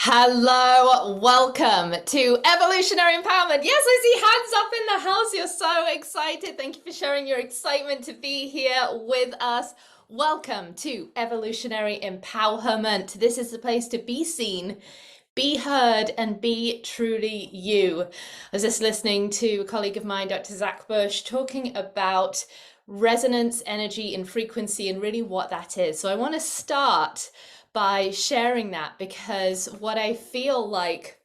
Hello, welcome to Evolutionary Empowerment. Yes, I see hands up in the house. You're so excited. Thank you for sharing your excitement to be here with us. Welcome to Evolutionary Empowerment. This is the place to be seen, be heard, and be truly you. I was just listening to a colleague of mine, Dr. Zach Bush, talking about resonance, energy, and frequency, and really what that is. So I want to start by sharing that because what I feel like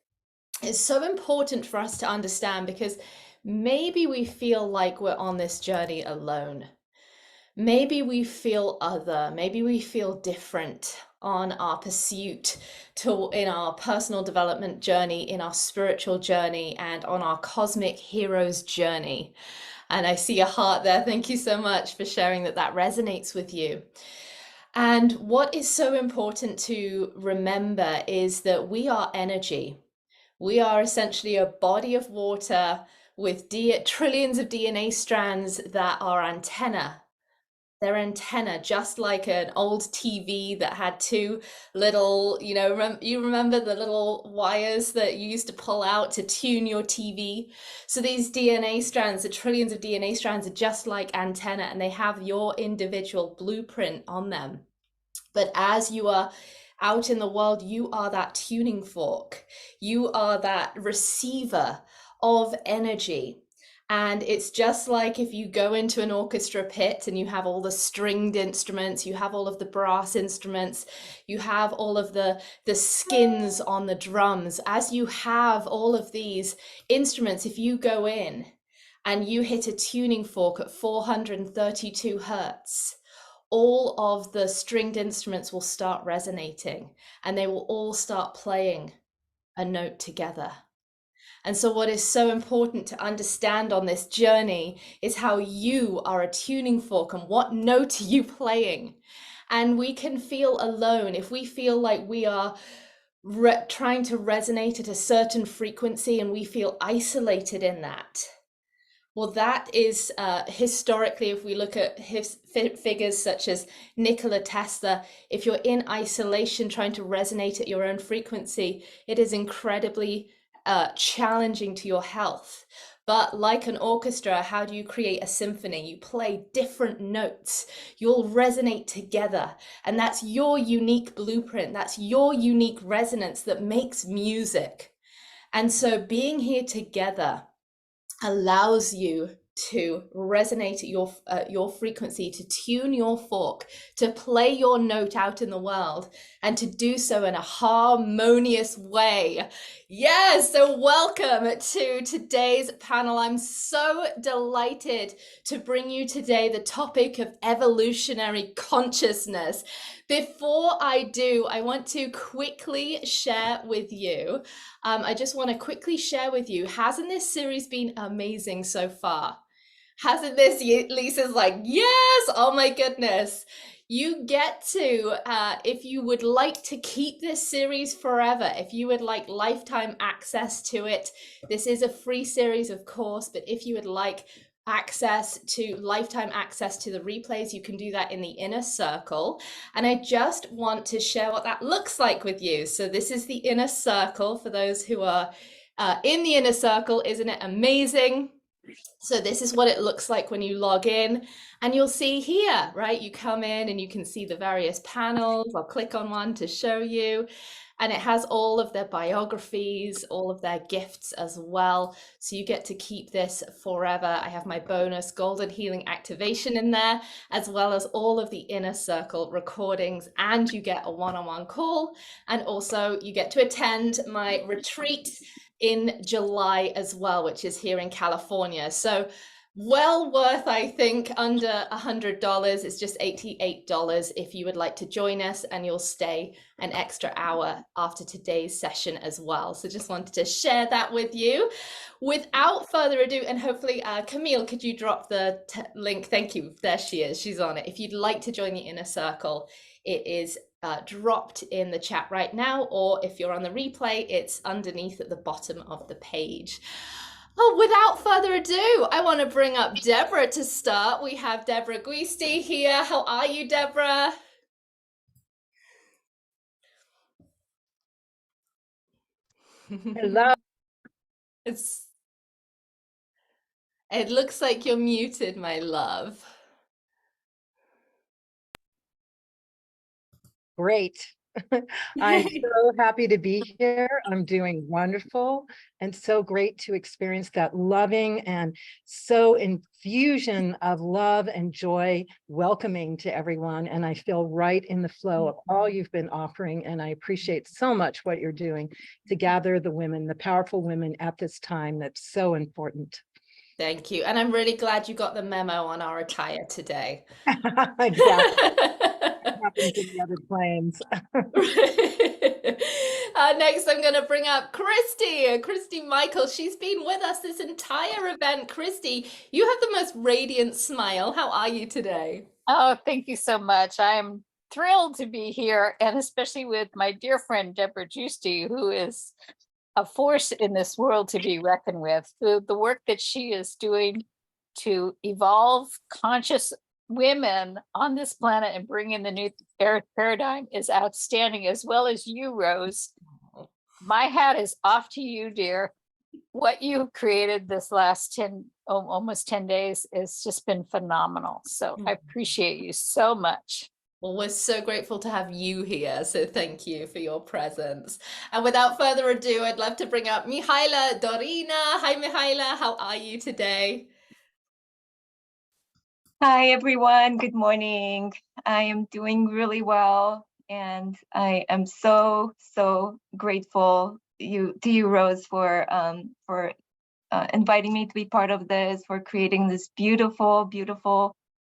is so important for us to understand, because maybe we feel like we're on this journey alone. Maybe we feel other, maybe we feel different on our pursuit to in our personal development journey, in our spiritual journey, and on our cosmic hero's journey. And I see a heart there. Thank you so much for sharing that resonates with you. And what is so important to remember is that we are energy. We are essentially a body of water with trillions of DNA strands that are antenna. They're antenna, just like an old TV that had two little, you remember the little wires that you used to pull out to tune your TV? So these DNA strands, the trillions of DNA strands, are just like antenna, and they have your individual blueprint on them. But as you are out in the world, you are that tuning fork. You are that receiver of energy. And it's just like if you go into an orchestra pit and you have all the stringed instruments, you have all of the brass instruments, you have all of the skins on the drums. As you have all of these instruments, if you go in and you hit a tuning fork at 432 hertz, all of the stringed instruments will start resonating and they will all start playing a note together. And so what is so important to understand on this journey is how you are a tuning fork and what note are you playing. And we can feel alone if we feel like we are trying to resonate at a certain frequency and we feel isolated in that. Well, that is historically, if we look at figures such as Nikola Tesla, if you're in isolation trying to resonate at your own frequency, it is incredibly challenging to your health. But like an orchestra, how do you create a symphony? You play different notes. You'll resonate together. And that's your unique blueprint. That's your unique resonance that makes music. And so being here together allows you to resonate at your frequency, to tune your fork, to play your note out in the world, and to do so in a harmonious way. Yes, so welcome to today's panel. I'm so delighted to bring you today the topic of evolutionary consciousness. Before I do, I want to quickly share with you. I just want to quickly share with you, hasn't this series been amazing so far? Hasn't this? Lisa's like, yes, oh my goodness. You get to, if you would like to keep this series forever, if you would like lifetime access to it, this is a free series, of course, but if you would like lifetime access to the replays, you can do that in the inner circle. And I just want to share what that looks like with you. So this is the inner circle for those who are in the inner circle. Isn't it amazing? So this is what it looks like when you log in, and you'll see here, right? You come in and you can see the various panels. I'll click on one to show you. And it has all of their biographies, all of their gifts as well. So you get to keep this forever. I have my bonus Golden Healing Activation in there, as well as all of the Inner Circle recordings. And you get a one-on-one call. And also you get to attend my retreat in July as well, which is here in California. So well worth, I think, under $100. It's just $88 if you would like to join us, and you'll stay an extra hour after today's session as well. So just wanted to share that with you. Without further ado, and hopefully, Camille, could you drop the link? Thank you. There she is. She's on it. If you'd like to join the Inner Circle, it is dropped in the chat right now, or if you're on the replay, it's underneath at the bottom of the page. Oh, without further ado, I want to bring up Debra to start. We have Debra Giusti here. How are you, Debra? Hello. It's, it looks like you're muted, my love. Great. I'm so happy to be here. I'm doing wonderful and so great to experience that loving and so infusion of love and joy, welcoming to everyone. And I feel right in the flow of all you've been offering. And I appreciate so much what you're doing to gather the women, the powerful women at this time that's so important. Thank you. And I'm really glad you got the memo on our attire today. Exactly. Happens in the other planes. Next, I'm going to bring up Christy Michael. She's been with us this entire event. Christy, you have the most radiant smile. How are you today? Oh, thank you so much. I am thrilled to be here, and especially with my dear friend Debra Giusti, who is a force in this world to be reckoned with. The work that she is doing to evolve conscious women on this planet and bring in the new paradigm is outstanding, as well as you, Rose. My hat is off to you, dear. What you've created this last 10, almost 10 days has just been phenomenal. So I appreciate you so much. Well, we're so grateful to have you here, so thank you for your presence. And without further ado, I'd love to bring up Mihaela Dorina. Hi, Mihaela, how are you today? Hi, everyone. Good morning. I am doing really well, and I am so grateful to you, Rose, for inviting me to be part of this, for creating this beautiful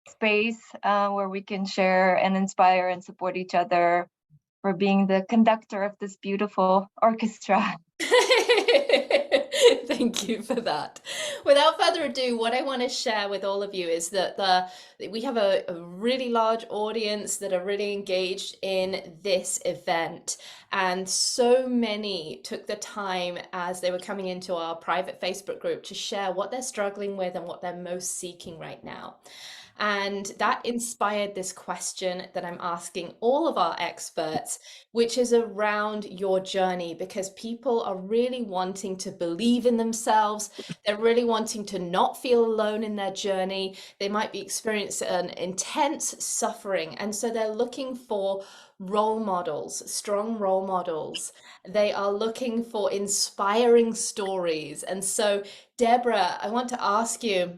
space where we can share and inspire and support each other, for being the conductor of this beautiful orchestra. Thank you for that. Without further ado, what I want to share with all of you is that we have a really large audience that are really engaged in this event. And so many took the time as they were coming into our private Facebook group to share what they're struggling with and what they're most seeking right now. And that inspired this question that I'm asking all of our experts, which is around your journey, because people are really wanting to believe in themselves. They're really wanting to not feel alone in their journey. They might be experiencing an intense suffering. And so they're looking for role models, strong role models. They are looking for inspiring stories. And so, Debra, I want to ask you,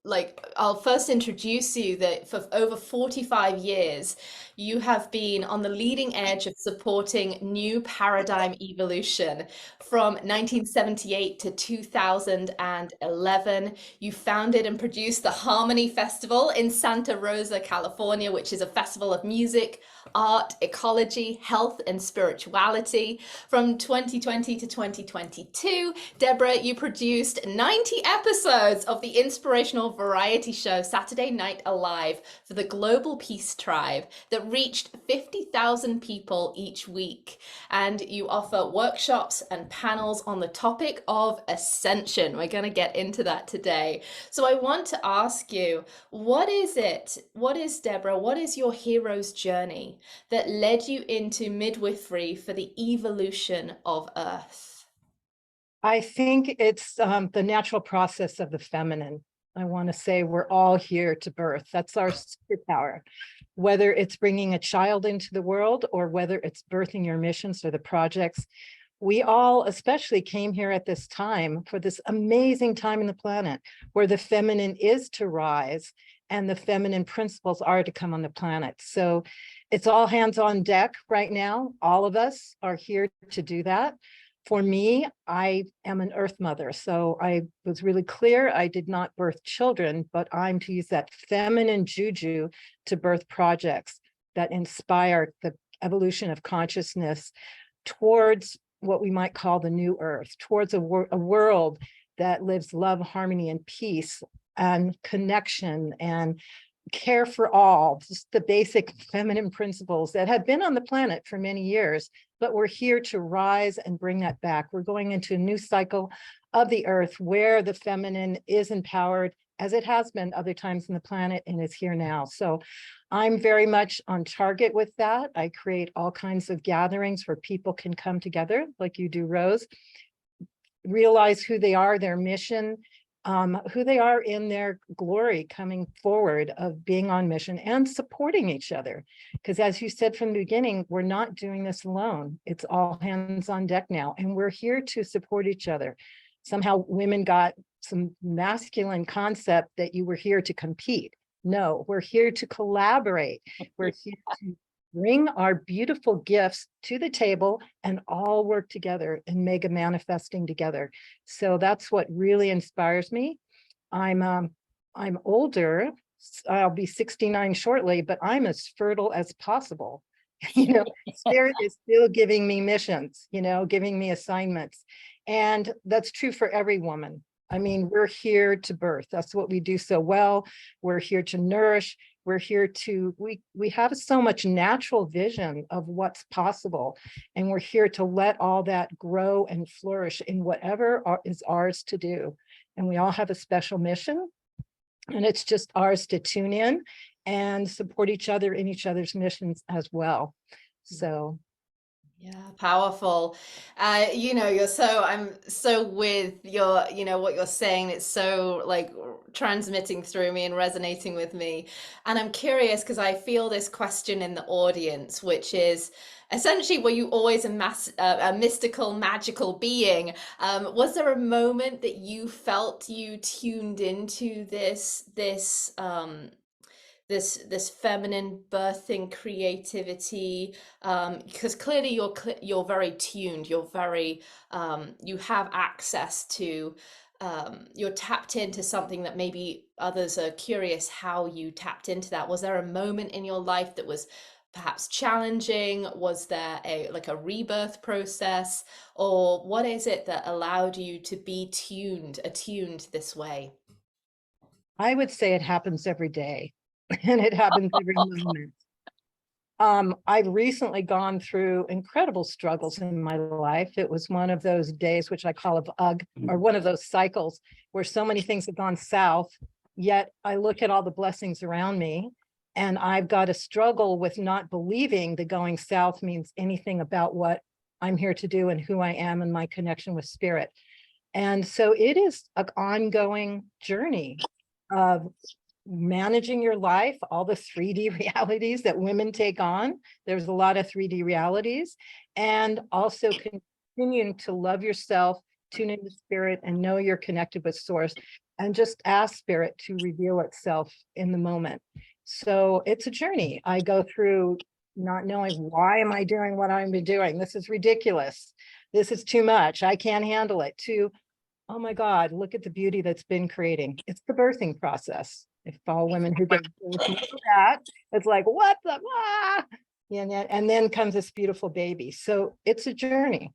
like I'll first introduce you that for over 45 years, you have been on the leading edge of supporting new paradigm evolution from 1978 to 2011. You founded and produced the Harmony Festival in Santa Rosa, California, which is a festival of music, art, ecology, health, and spirituality. From 2020 to 2022, Debra, you produced 90 episodes of the inspirational variety show Saturday Night Alive for the Global Peace Tribe that reached 50,000 people each week. And you offer workshops and panels on the topic of ascension. We're going to get into that today. So I want to ask you, what is, Debra, what is your hero's journey that led you into midwifery for the evolution of Earth? I think it's the natural process of the feminine. I want to say we're all here to birth. That's our superpower. Whether it's bringing a child into the world or whether it's birthing your missions or the projects, we all especially came here at this time for this amazing time in the planet where the feminine is to rise and the feminine principles are to come on the planet. So it's all hands on deck right now. All of us are here to do that. For me, I am an earth mother, so I was really clear I did not birth children, but I'm to use that feminine juju to birth projects that inspire the evolution of consciousness towards what we might call the new earth, towards a world that lives love, harmony, and peace, and connection, and care for all, just the basic feminine principles that have been on the planet for many years, but we're here to rise and bring that back. We're going into a new cycle of the earth where the feminine is empowered as it has been other times on the planet and is here now. So I'm very much on target with that. I create all kinds of gatherings where people can come together, like you do, Rose, realize who they are, their mission, who they are in their glory, coming forward of being on mission and supporting each other. Because as you said from the beginning, we're not doing this alone. It's all hands on deck now, and we're here to support each other. Somehow women got some masculine concept that you were here to compete. No, we're here to collaborate. We're here to bring our beautiful gifts to the table and all work together and mega manifesting together. So that's what really inspires me. I'm older. I'll be 69 shortly, but I'm as fertile as possible. Spirit is still giving me missions, giving me assignments. And that's true for every woman. I mean, we're here to birth. That's what we do so well. We're here to nourish. We're here to, we have so much natural vision of what's possible. And we're here to let all that grow and flourish in whatever is ours to do. And we all have a special mission. And it's just ours to tune in and support each other in each other's missions as well. So. Yeah, powerful. I'm so with your, what you're saying. It's so like transmitting through me and resonating with me. And I'm curious because I feel this question in the audience, which is essentially, were you always a mystical, magical being? Was there a moment that you felt you tuned into this feminine birthing creativity, because clearly you're very tuned, you're very you have access to, you're tapped into something that maybe others are curious how you tapped into that. Was there a moment in your life that was perhaps challenging? Was there a rebirth process, or what is it that allowed you to be attuned this way? I would say it happens every day. And it happens every moment. I've recently gone through incredible struggles in my life. It was one of those days, which I call or one of those cycles where so many things have gone south, yet I look at all the blessings around me, and I've got to struggle with not believing that going south means anything about what I'm here to do and who I am and my connection with spirit. And so it is an ongoing journey of managing your life, all the 3D realities that women take on. There's a lot of 3D realities, and also continuing to love yourself, tune into spirit, and know you're connected with source, and just ask spirit to reveal itself in the moment. So it's a journey. I go through not knowing, why am I doing what I'm doing? This is ridiculous. This is too much. I can't handle it. To, oh my God, look at the beauty that's been creating. It's the birthing process. If all women who get that, it's like, what the, and then comes this beautiful baby. So it's a journey.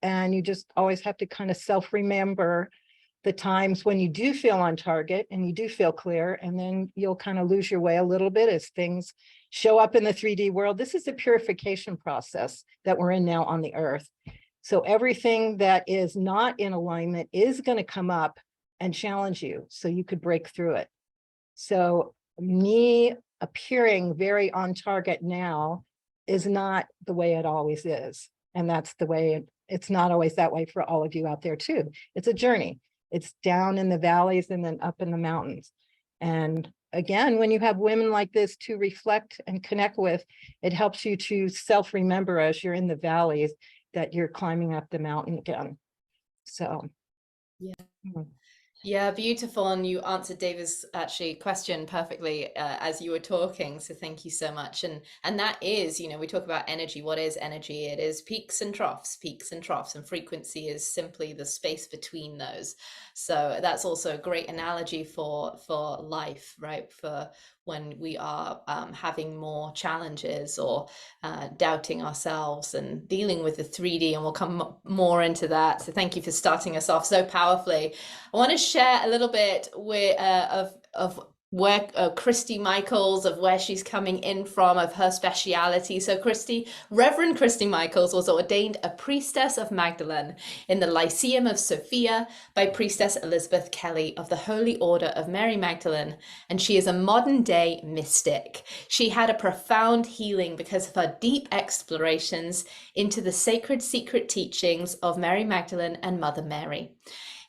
And you just always have to kind of self-remember the times when you do feel on target and you do feel clear, and then you'll kind of lose your way a little bit as things show up in the 3D world. This is a purification process that we're in now on the earth. So everything that is not in alignment is going to come up and challenge you so you could break through it. So me appearing very on target now is not the way it always is. And that's the way it's not always that way for all of you out there too. It's a journey. It's down in the valleys and then up in the mountains. And again, when you have women like this to reflect and connect with, it helps you to self-remember as you're in the valleys that you're climbing up the mountain again. So, yeah. Yeah, beautiful. And you answered David's actually question perfectly as you were talking. So thank you so much. And that is, we talk about energy. What is energy? It is peaks and troughs, and frequency is simply the space between those. So that's also a great analogy for life, right? For when we are having more challenges or doubting ourselves and dealing with the 3D, and we'll come more into that. So thank you for starting us off so powerfully. I want to share a little bit of where Christy Michaels, of where she's coming in from, of her speciality. So Reverend Christy Michaels was ordained a priestess of Magdalene in the Lyceum of Sophia by Priestess Elizabeth Kelly of the Holy Order of Mary Magdalene, and she is a modern day mystic. She had a profound healing because of her deep explorations into the sacred secret teachings of Mary Magdalene and Mother Mary.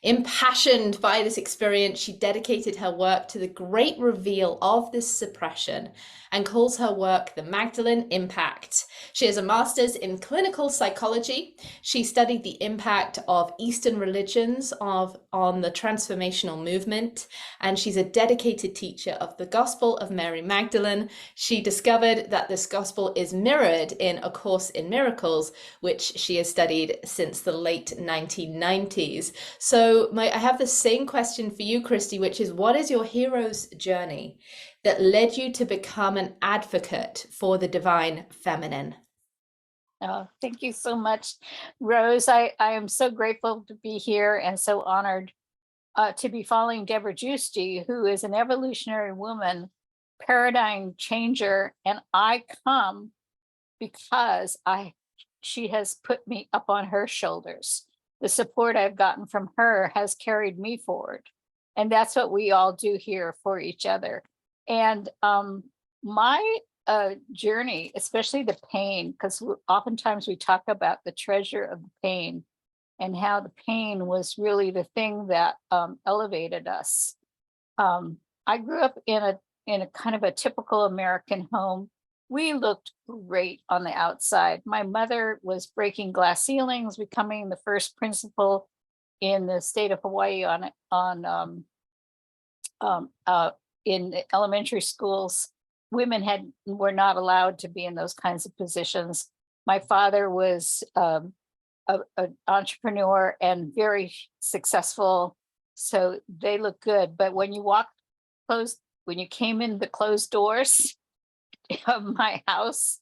Impassioned by this experience, she dedicated her work to the great reveal of this suppression and calls her work the Magdalene Impact. She has a master's in clinical psychology. She studied the impact of Eastern religions on the transformational movement, and she's a dedicated teacher of the Gospel of Mary Magdalene. She discovered that this gospel is mirrored in A Course in Miracles, which she has studied since the late 1990s. So I have the same question for you, Christy, which is, what is your hero's journey that led you to become an advocate for the divine feminine? Oh, thank you so much, Rose. I am so grateful to be here and so honored to be following Debra Giusti, who is an evolutionary woman, paradigm changer, and I come because she has put me up on her shoulders. The support I've gotten from her has carried me forward, and that's what we all do here for each other. And my journey, especially the pain, because oftentimes we talk about the treasure of the pain and how the pain was really the thing that elevated us. I grew up in a kind of a typical American home. We looked great on the outside. My mother was breaking glass ceilings, becoming the first principal in the state of Hawaii in elementary schools. Women were not allowed to be in those kinds of positions. My father was an entrepreneur and very successful, so they look good. But when you came in the closed doors of my house,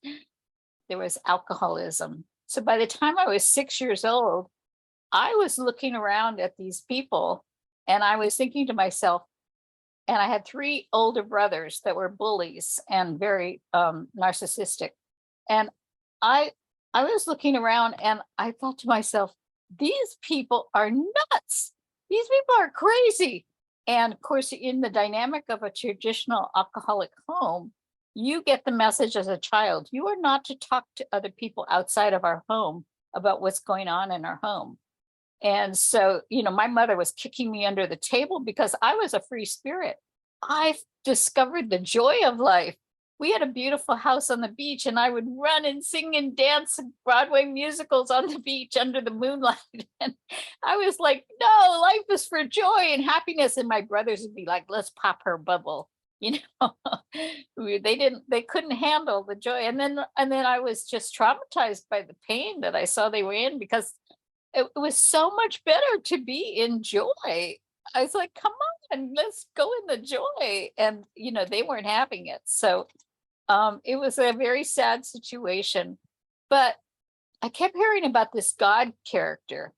there was alcoholism. So by the time I was 6 years old, I was looking around at these people and I was thinking to myself, and I had 3 older brothers that were bullies and very narcissistic. And I was looking around and I thought to myself, these people are nuts. These people are crazy. And of course, in the dynamic of a traditional alcoholic home, you get the message as a child, you are not to talk to other people outside of our home about what's going on in our home. And so, my mother was kicking me under the table because I was a free spirit. I discovered the joy of life. We had a beautiful house on the beach and I would run and sing and dance Broadway musicals on the beach under the moonlight. And I was like, no, life is for joy and happiness. And my brothers would be like, let's pop her bubble. They couldn't handle the joy. And then I was just traumatized by the pain that I saw they were in, because it was so much better to be in joy. I was like, come on, let's go in the joy. And, they weren't having it. So it was a very sad situation. But I kept hearing about this God character,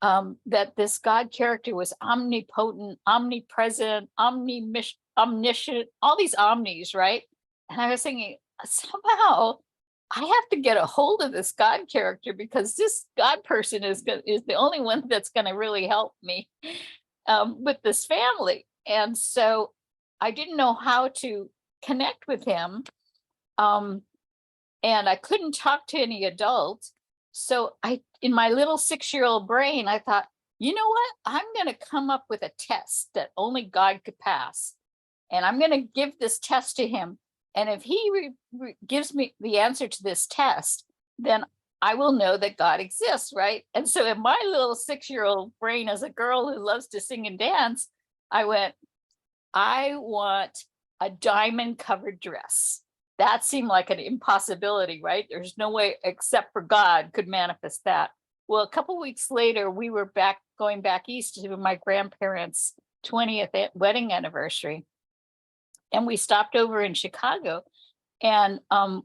that this God character was omnipotent, omnipresent, omniscient, all these omnis, right? And I was thinking, somehow I have to get a hold of this God character, because this God person is the only one that's going to really help me with this family. And so I didn't know how to connect with him. And I couldn't talk to any adult. So in my little 6-year-old brain, I thought, you know what? I'm going to come up with a test that only God could pass. And I'm going to give this test to him. And if he gives me the answer to this test, then I will know that God exists, right? And so in my little 6-year-old brain, as a girl who loves to sing and dance, I went, I want a diamond covered dress. That seemed like an impossibility, right? There's no way except for God could manifest that. Well, a couple of weeks later, we were going back east to my grandparents' 20th wedding anniversary. And we stopped over in Chicago, and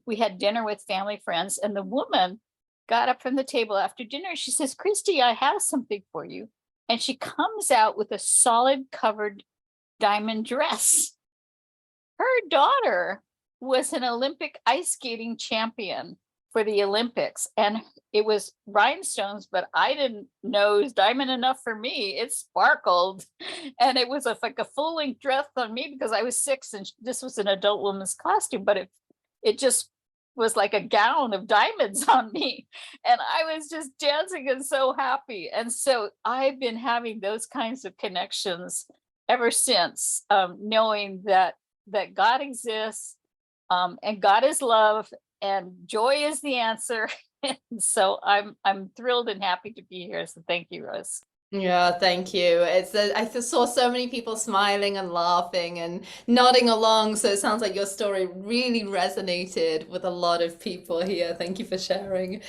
we had dinner with family friends. And the woman got up from the table after dinner. She says, Christy, I have something for you. And she comes out with a solid covered diamond dress. her daughter was an Olympic ice skating champion for the Olympics, and it was rhinestones, but I didn't know it was diamond enough for me. It sparkled, and it was like a full-length dress on me because I was 6, and this was an adult woman's costume, but it just was like a gown of diamonds on me, and I was just dancing and so happy. And so I've been having those kinds of connections ever since, knowing that God exists, and God is love, and joy is the answer. And so I'm thrilled and happy to be here. So thank you, Rose. Yeah, thank you. I saw so many people smiling and laughing and nodding along. So it sounds like your story really resonated with a lot of people here. Thank you for sharing.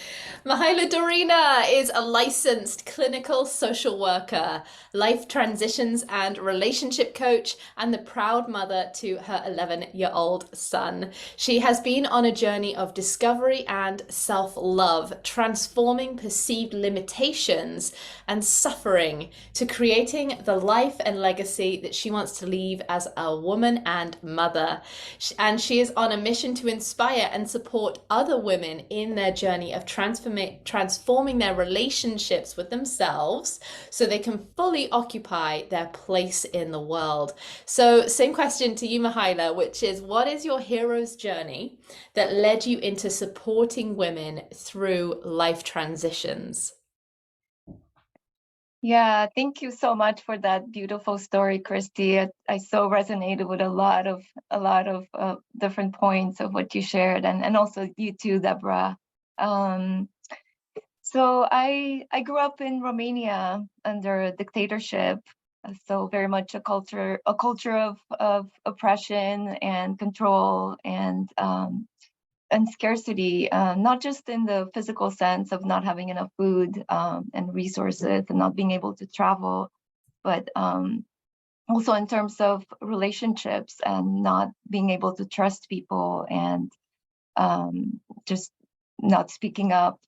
Mihaela Dorina is a licensed clinical social worker, life transitions and relationship coach, and the proud mother to her 11-year-old son. She has been on a journey of discovery and self-love, transforming perceived limitations and suffering to creating the life and legacy that she wants to leave as a woman and mother. And she is on a mission to inspire and support other women in their journey of transforming their relationships with themselves so they can fully occupy their place in the world. So same question to you, Mihaela, which is, what is your hero's journey that led you into supporting women through life transitions? Yeah, thank you so much for that beautiful story, Christy. I so resonated with a lot of different points of what you shared, and also you too, Debra. So I grew up in Romania under a dictatorship, so very much a culture of oppression and control and scarcity, not just in the physical sense of not having enough food and resources and not being able to travel, but also in terms of relationships and not being able to trust people and just not speaking up,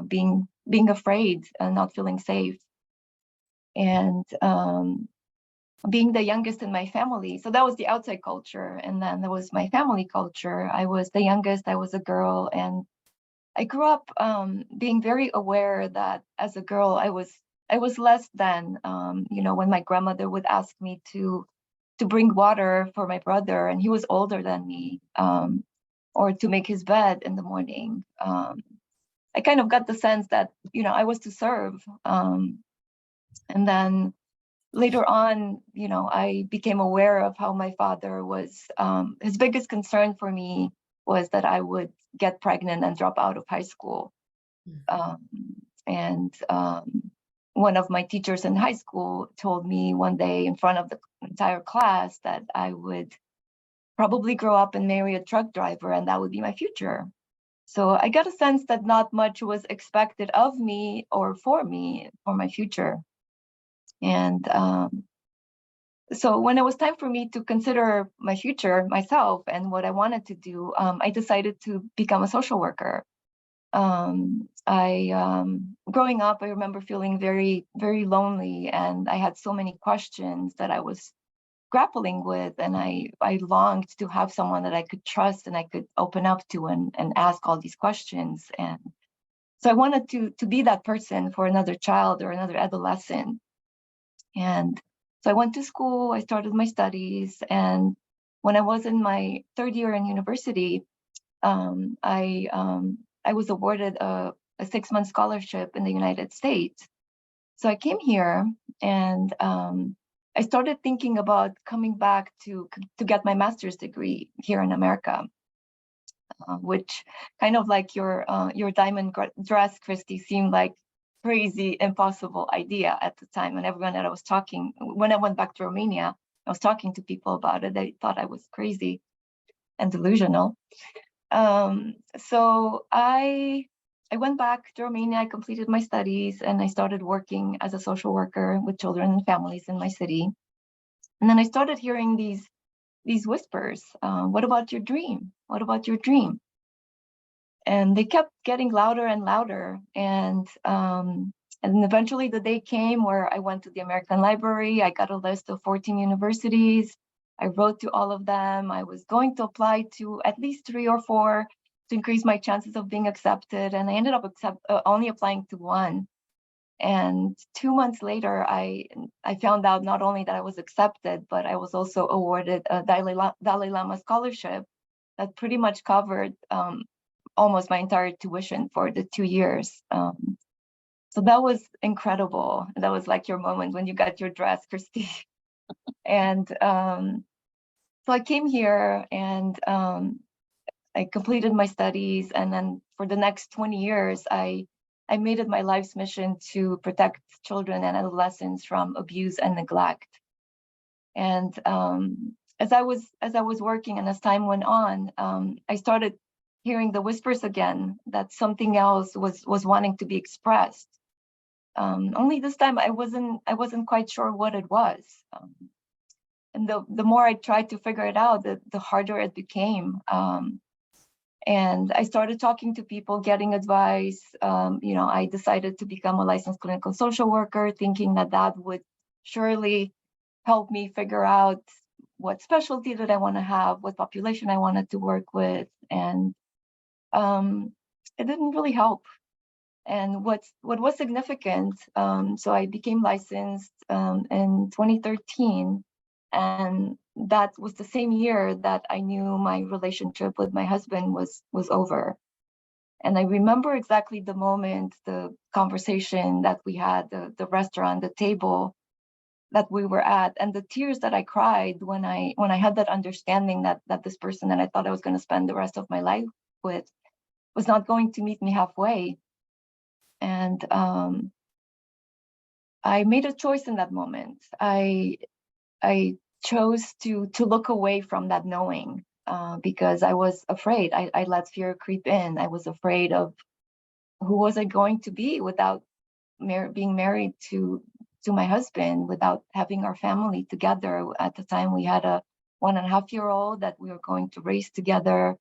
being afraid and not feeling safe, and being the youngest in my family. So that was the outside culture. And then there was my family culture. I was the youngest, I was a girl. And I grew up being very aware that as a girl, I was less than, when my grandmother would ask me to bring water for my brother, and he was older than me, or to make his bed in the morning. I kind of got the sense that, I was to serve. And then later on, I became aware of how my father was, his biggest concern for me was that I would get pregnant and drop out of high school. And one of my teachers in high school told me one day in front of the entire class that I would probably grow up and marry a truck driver, and that would be my future. So I got a sense that not much was expected of me or for my future. And so when it was time for me to consider my future, myself, and what I wanted to do, I decided to become a social worker. Growing up, I remember feeling very, very lonely, and I had so many questions that I was grappling with, and I longed to have someone that I could trust and I could open up to and ask all these questions. And so I wanted to be that person for another child or another adolescent. And so I went to school, I started my studies, and when I was in my third year in university, I was awarded a 6-month scholarship in the United States. So I came here, and I started thinking about coming back to get my master's degree here in America, which kind of like your diamond dress, Christy, seemed like crazy, impossible idea at the time. And everyone that I was talking, when I went back to Romania, I was talking to people about it. They thought I was crazy and delusional. So I went back to Romania, I completed my studies, and I started working as a social worker with children and families in my city. And then I started hearing these whispers, what about your dream? What about your dream? And they kept getting louder and louder. And eventually the day came where I went to the American Library. I got a list of 14 universities. I wrote to all of them. I was going to apply to at least 3 or 4 to increase my chances of being accepted. And I ended up only applying to 1. And 2 months later, I found out not only that I was accepted, but I was also awarded a Dalai Lama scholarship that pretty much covered almost my entire tuition for the 2 years. So that was incredible. That was like your moment when you got your dress, Christy. And so I came here and I completed my studies. And then for the next 20 years, I made it my life's mission to protect children and adolescents from abuse and neglect. And as I was working and as time went on, I started hearing the whispers again that something else was wanting to be expressed. Only this time I wasn't quite sure what it was. And the more I tried to figure it out, the harder it became. And I started talking to people, getting advice. I decided to become a licensed clinical social worker, thinking that would surely help me figure out what specialty that I want to have, what population I wanted to work with. And it didn't really help. And what was significant, so I became licensed in 2013. And that was the same year that I knew my relationship with my husband was over. And I remember exactly the moment, the conversation that we had, the restaurant, the table that we were at, and the tears that I cried when I had that understanding that this person that I thought I was going to spend the rest of my life with was not going to meet me halfway. And I made a choice in that moment. I chose to look away from that knowing because I was afraid. I let fear creep in. I was afraid of who was I going to be without being married to my husband, without having our family together. At the time, we had a 1.5-year-old that we were going to raise together.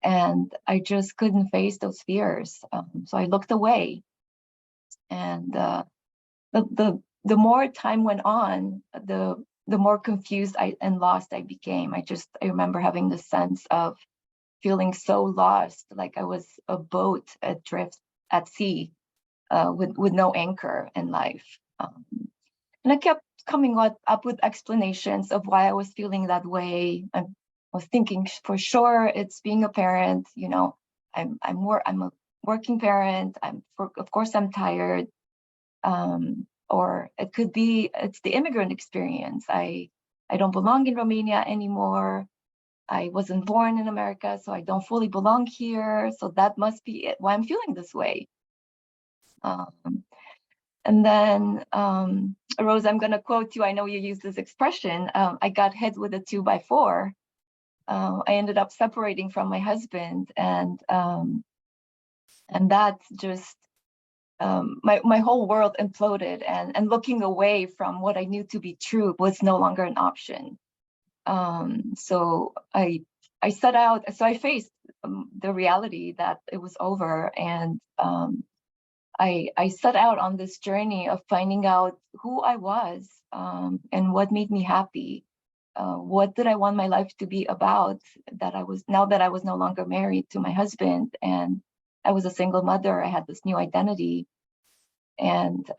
And I just couldn't face those fears. So I looked away. And the more time went on, the more confused and lost I became. I remember having the sense of feeling so lost, like I was a boat adrift at sea with no anchor in life. And I kept coming up with explanations of why I was feeling that way. I was thinking for sure it's being a parent. I'm a working parent. Of course I'm tired. Or it could be it's the immigrant experience. I don't belong in Romania anymore. I wasn't born in America, so I don't fully belong here. So that must be it, why I'm feeling this way. And then, Rose, I'm going to quote you. I know you use this expression. I got hit with a 2x4. I ended up separating from my husband, and that just my whole world imploded, and looking away from what I knew to be true was no longer an option. So I set out. So I faced the reality that it was over, and I set out on this journey of finding out who I was and what made me happy. What did I want my life to be about? Now that I was no longer married to my husband and I was a single mother, I had this new identity. And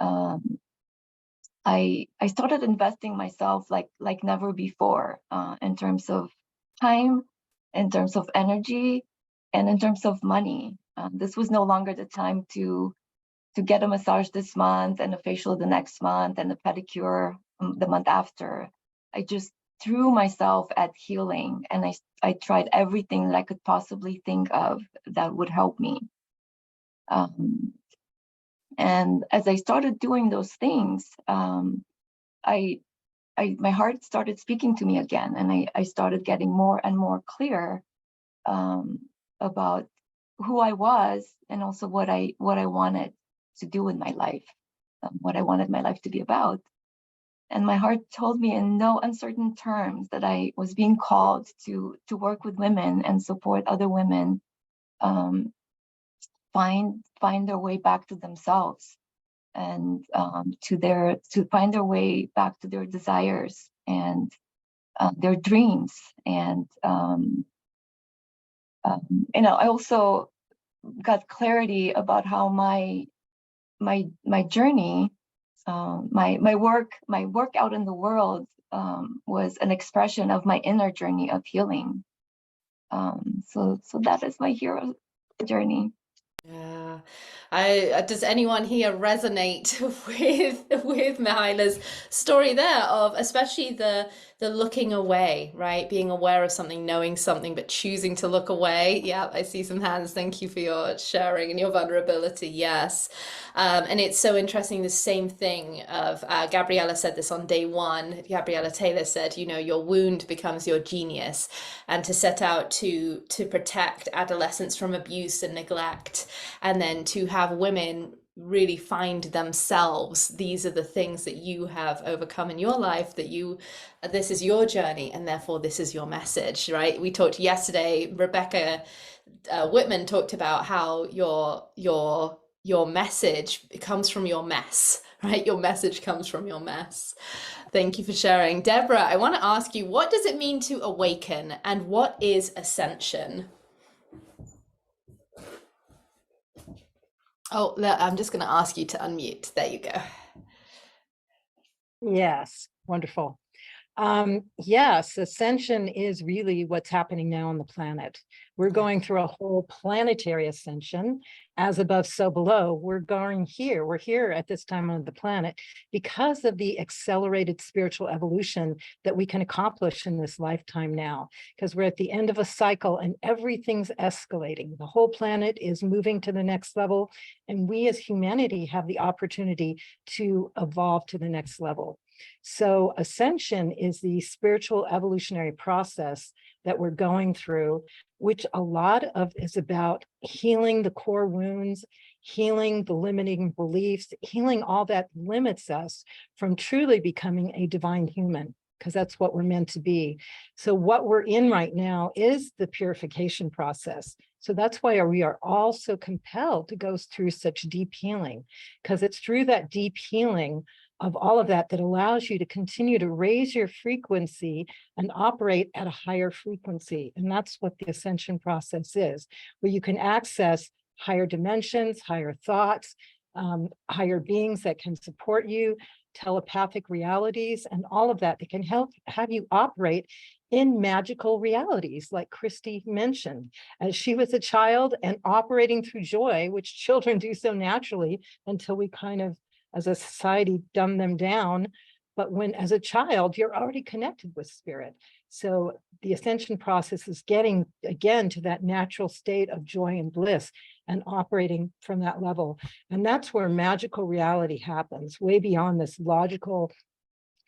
I started investing myself like never before in terms of time, in terms of energy, and in terms of money. This was no longer the time to get a massage this month and a facial the next month and a pedicure the month after. I just threw myself at healing, and I tried everything that I could possibly think of that would help me. And as I started doing those things, my heart started speaking to me again, and I started getting more and more clear about who I was, and also what I wanted to do in my life, what I wanted my life to be about. And my heart told me in no uncertain terms that I was being called to work with women and support other women find their way back to themselves, and to find their way back to their desires, and their dreams. And I also got clarity about how my journey, my work out in the world was an expression of my inner journey of healing. So that is my hero journey. Yeah. Does anyone here resonate with Mahaila's story there of especially the looking away, right? Being aware of something, knowing something, but choosing to look away. Yeah, I see some hands. Thank you for your sharing and your vulnerability. Yes. And it's so interesting, the same thing of Gabriella said this on day one. Gabriella Taylor said, your wound becomes your genius, and to set out to protect adolescents from abuse and neglect, and then to have women really find themselves. These are the things that you have overcome in your life, this is your journey, and therefore this is your message, right? We talked yesterday, Rebecca Whitman talked about how your message comes from your mess, right? Your message comes from your mess. Thank you for sharing. Debra, I want to ask you, what does it mean to awaken, and what is ascension? Oh, I'm just going to ask you to unmute. There you go. Yes, wonderful. Yes, ascension is really what's happening now on the planet. We're going through a whole planetary ascension, as above, so below. We're here at this time on the planet because of the accelerated spiritual evolution that we can accomplish in this lifetime now, because we're at the end of a cycle and everything's escalating. The whole planet is moving to the next level, and we as humanity have the opportunity to evolve to the next level. So ascension is the spiritual evolutionary process that we're going through, which a lot of is about healing the core wounds, healing the limiting beliefs, healing all that limits us from truly becoming a divine human, because that's what we're meant to be. So what we're in right now is the purification process. So that's why we are all so compelled to go through such deep healing, because it's through that deep healing of all of that allows you to continue to raise your frequency and operate at a higher frequency. And that's what the ascension process is, where you can access higher dimensions, higher thoughts, higher beings that can support you, telepathic realities, and all of that can have you operate in magical realities, like Christy mentioned, as she was a child and operating through joy, which children do so naturally until we kind of, as a society, dumb them down. But when, as a child, you're already connected with spirit. So the ascension process is getting, again, to that natural state of joy and bliss and operating from that level. And that's where magical reality happens, way beyond this logical,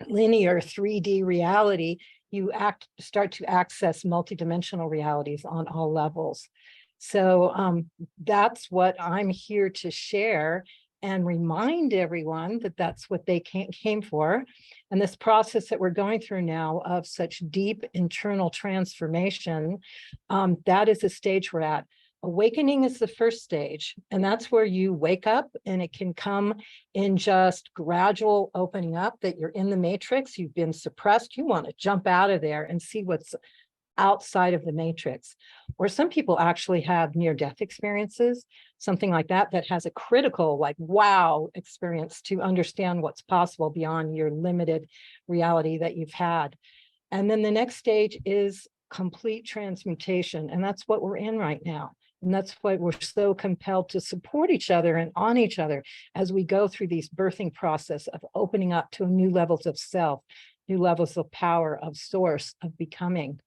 linear 3D reality. You start to access multidimensional realities on all levels. So that's what I'm here to share and remind everyone that that's what they came for. And this process that we're going through now of such deep internal transformation, that is the stage we're at. Awakening is the first stage, and that's where you wake up, and it can come in just gradual opening up, that you're in the matrix, you've been suppressed, you want to jump out of there and see what's outside of the matrix. Or some people actually have near-death experiences, something like that, that has a critical, like, wow experience to understand what's possible beyond your limited reality that you've had. And then the next stage is complete transmutation, and that's what we're in right now. And that's why we're so compelled to support each other and on each other as we go through these birthing process of opening up to new levels of self, new levels of power, of source, of becoming.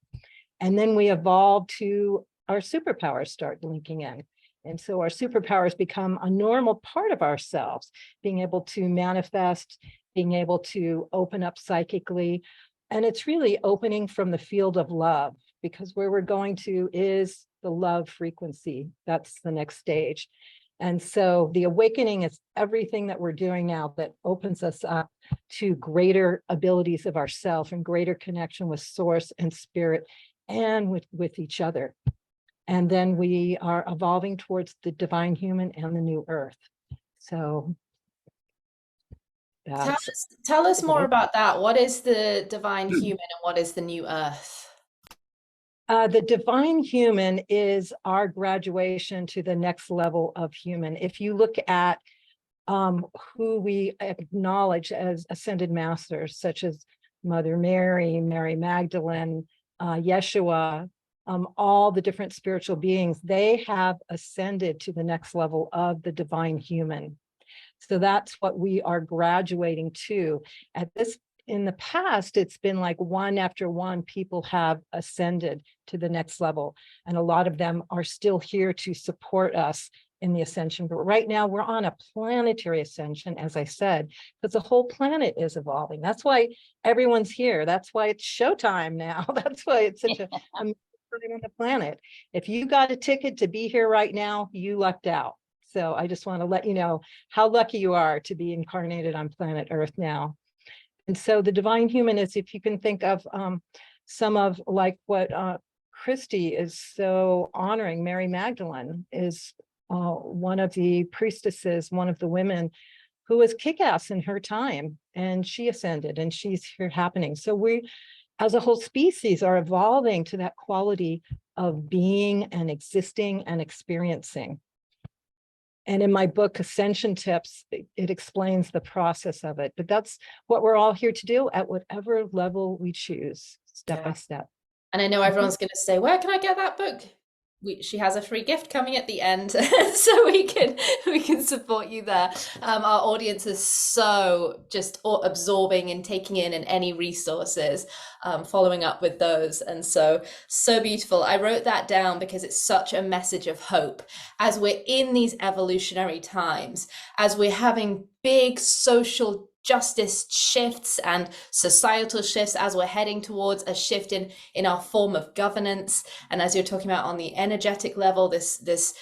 And then we evolve to our superpowers start linking in. And so our superpowers become a normal part of ourselves, being able to manifest, being able to open up psychically. And it's really opening from the field of love, because where we're going to is the love frequency. That's the next stage. And so the awakening is everything that we're doing now that opens us up to greater abilities of ourself and greater connection with source and spirit and with each other. And then we are evolving towards the divine human and the new earth. So That's Tell us more right. about that. What is the divine human and what is the new earth? The divine human is our graduation to the next level of human. If you look at who we acknowledge as ascended masters, such as Mother Mary, Mary Magdalene, Yeshua, all the different spiritual beings, they have ascended to the next level of the divine human. So that's what we are graduating to. In the past, it's been like one after one, people have ascended to the next level. And a lot of them are still here to support us in the ascension. But right now we're on a planetary ascension, as I said, because the whole planet is evolving. That's why everyone's here. That's why it's showtime now. That's why it's such a time on the planet. If you got a ticket to be here right now, you lucked out. So I just want to let you know how lucky you are to be incarnated on planet Earth now. And so the divine human is, if you can think of some of like what Christy is so honoring, Mary Magdalene is one of the priestesses, one of the women who was kick-ass in her time, and she ascended and she's here happening. So we, as a whole species, are evolving to that quality of being and existing and experiencing. And in my book, Ascension Tips, it explains the process of it. But that's what we're all here to do at whatever level we choose, step by step. And I know everyone's going to say, where can I get that book? She has a free gift coming at the end, so we can support you there. Our audience is so just absorbing and taking in and any resources, following up with those, and so beautiful. I wrote that down because it's such a message of hope as we're in these evolutionary times, as we're having big social justice shifts and societal shifts, as we're heading towards a shift in our form of governance, and as you're talking about on the energetic level, this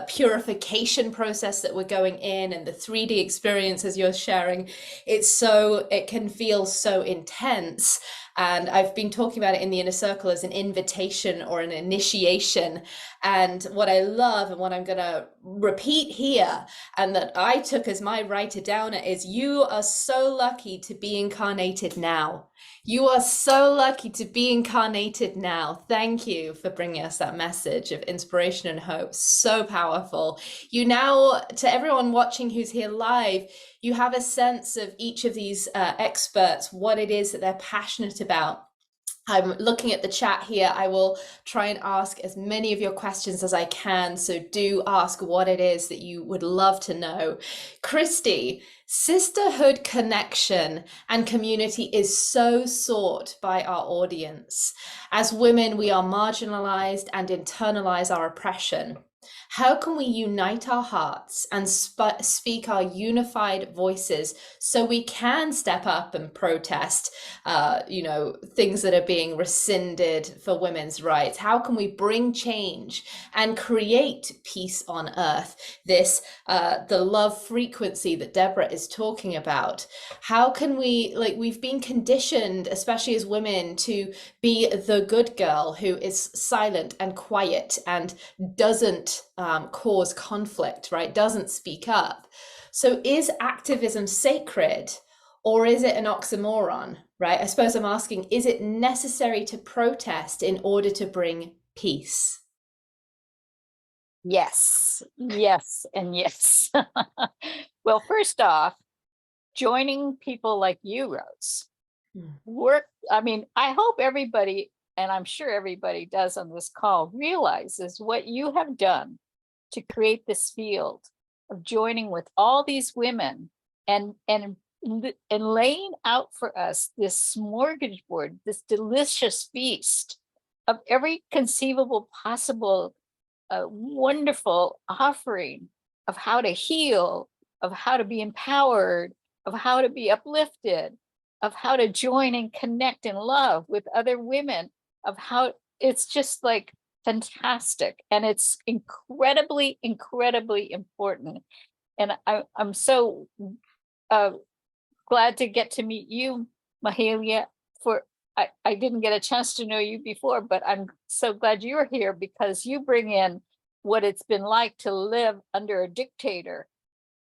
purification process that we're going in, and the 3D experiences you're sharing, it can feel so intense. And I've been talking about it in the inner circle as an invitation or an initiation. And what I love and what I'm going to repeat here, and that I took as my writer downer, is you are so lucky to be incarnated now. You are so lucky to be incarnated now. Thank you for bringing us that message of inspiration and hope. So powerful. You now, to everyone watching who's here live, you have a sense of each of these experts, what it is that they're passionate about. I'm looking at the chat here. I will try and ask as many of your questions as I can. So do ask what it is that you would love to know. Christy, sisterhood, connection, and community is so sought by our audience. As women, we are marginalized and internalize our oppression. How can we unite our hearts and speak our unified voices so we can step up and protest, things that are being rescinded for women's rights? How can we bring change and create peace on earth? The love frequency that Debra is talking about. How can we've been conditioned, especially as women, to be the good girl who is silent and quiet and doesn't cause conflict, right? Doesn't speak up. So is activism sacred, or is it an oxymoron, right? I suppose I'm asking, is it necessary to protest in order to bring peace? Yes, yes, and yes. Well, first off, joining people like you, Rose, I hope everybody, and I'm sure everybody does on this call, realizes what you have done to create this field of joining with all these women and laying out for us this smorgasbord, this delicious feast of every conceivable possible wonderful offering of how to heal, of how to be empowered, of how to be uplifted, of how to join and connect and love with other women, of how it's just like fantastic. And it's incredibly, incredibly important. And I'm so glad to get to meet you, Mahalia. I didn't get a chance to know you before, but I'm so glad you're here because you bring in what it's been like to live under a dictator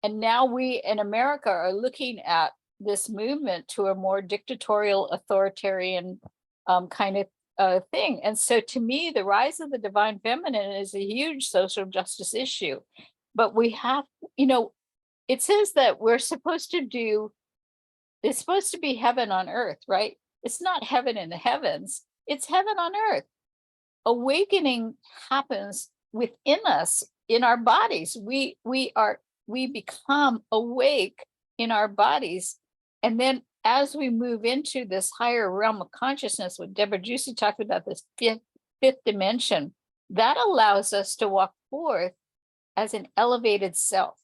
And now we in America are looking at this movement to a more dictatorial, authoritarian kind of thing. And so to me, the rise of the divine feminine is a huge social justice issue. But we have, it says that it's supposed to be heaven on earth, right? It's not heaven in the heavens, it's heaven on earth. Awakening happens within us, in our bodies. We become awake in our bodies. And then as we move into this higher realm of consciousness, what Debra Giusti talked about, this fifth dimension, that allows us to walk forth as an elevated self.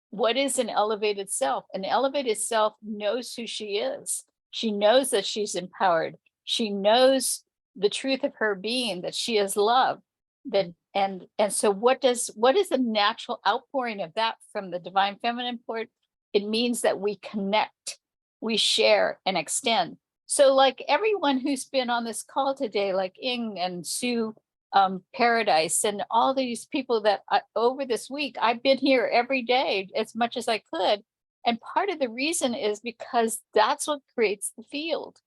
What is an elevated self? An elevated self knows who she is. She knows that she's empowered. She knows the truth of her being, that she is love. That and so what is the natural outpouring of that from the divine feminine port? It means that we connect, we share and extend. So like everyone who's been on this call today, like Ing and Sue Paradise and all these people that over this week, I've been here every day as much as I could. And part of the reason is because that's what creates the field.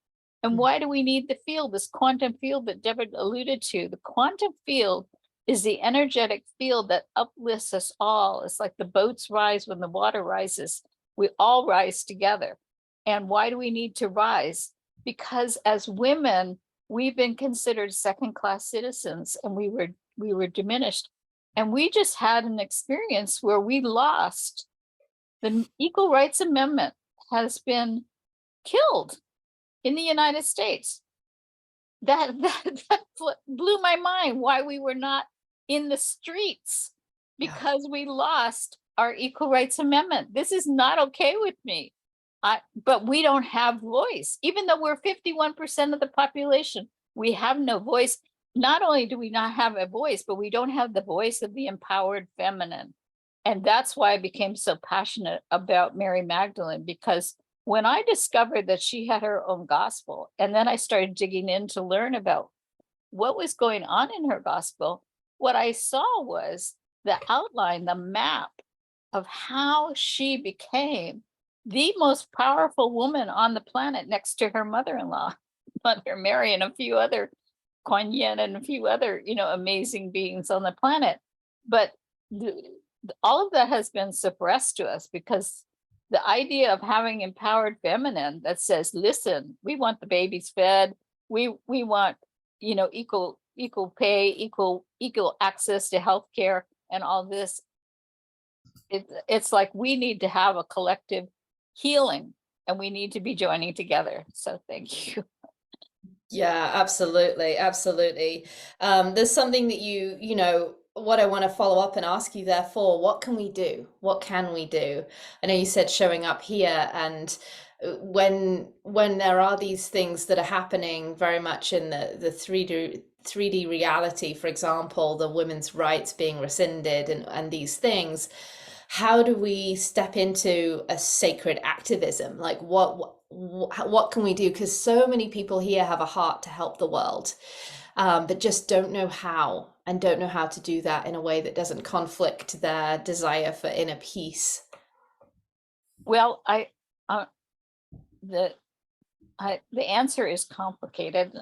And why do we need the field? This quantum field that Debra alluded to, the quantum field is the energetic field that uplifts us all. It's like the boats rise when the water rises. We all rise together. And why do we need to rise? Because as women, we've been considered second-class citizens, and we were diminished. And we just had an experience where we lost. The Equal Rights Amendment has been killed in the United States. That blew my mind, why we were not in the streets, because we lost our Equal Rights Amendment. This is not okay with me. But we don't have voice. Even though we're 51% of the population, we have no voice. Not only do we not have a voice, but we don't have the voice of the empowered feminine. And that's why I became so passionate about Mary Magdalene, because when I discovered that she had her own gospel, and then I started digging in to learn about what was going on in her gospel, what I saw was the outline, the map of how she became the most powerful woman on the planet, next to her mother-in-law, Mother Mary, and a few other, Kuan Yin, and a few other, amazing beings on the planet. But all of that has been suppressed to us, because the idea of having empowered feminine that says, listen, we want the babies fed, we want, equal pay, equal access to healthcare, and all this. It's like we need to have a collective healing, and we need to be joining together. So thank you. Yeah, absolutely. There's something that what I want to follow up and ask you therefore, what can we do? What can we do? I know you said showing up here, and when there are these things that are happening very much in the 3D reality, for example, the women's rights being rescinded and these things, how do we step into a sacred activism? Like what can we do? Because so many people here have a heart to help the world, but just don't know how, and don't know how to do that in a way that doesn't conflict their desire for inner peace. Well, the answer is complicated,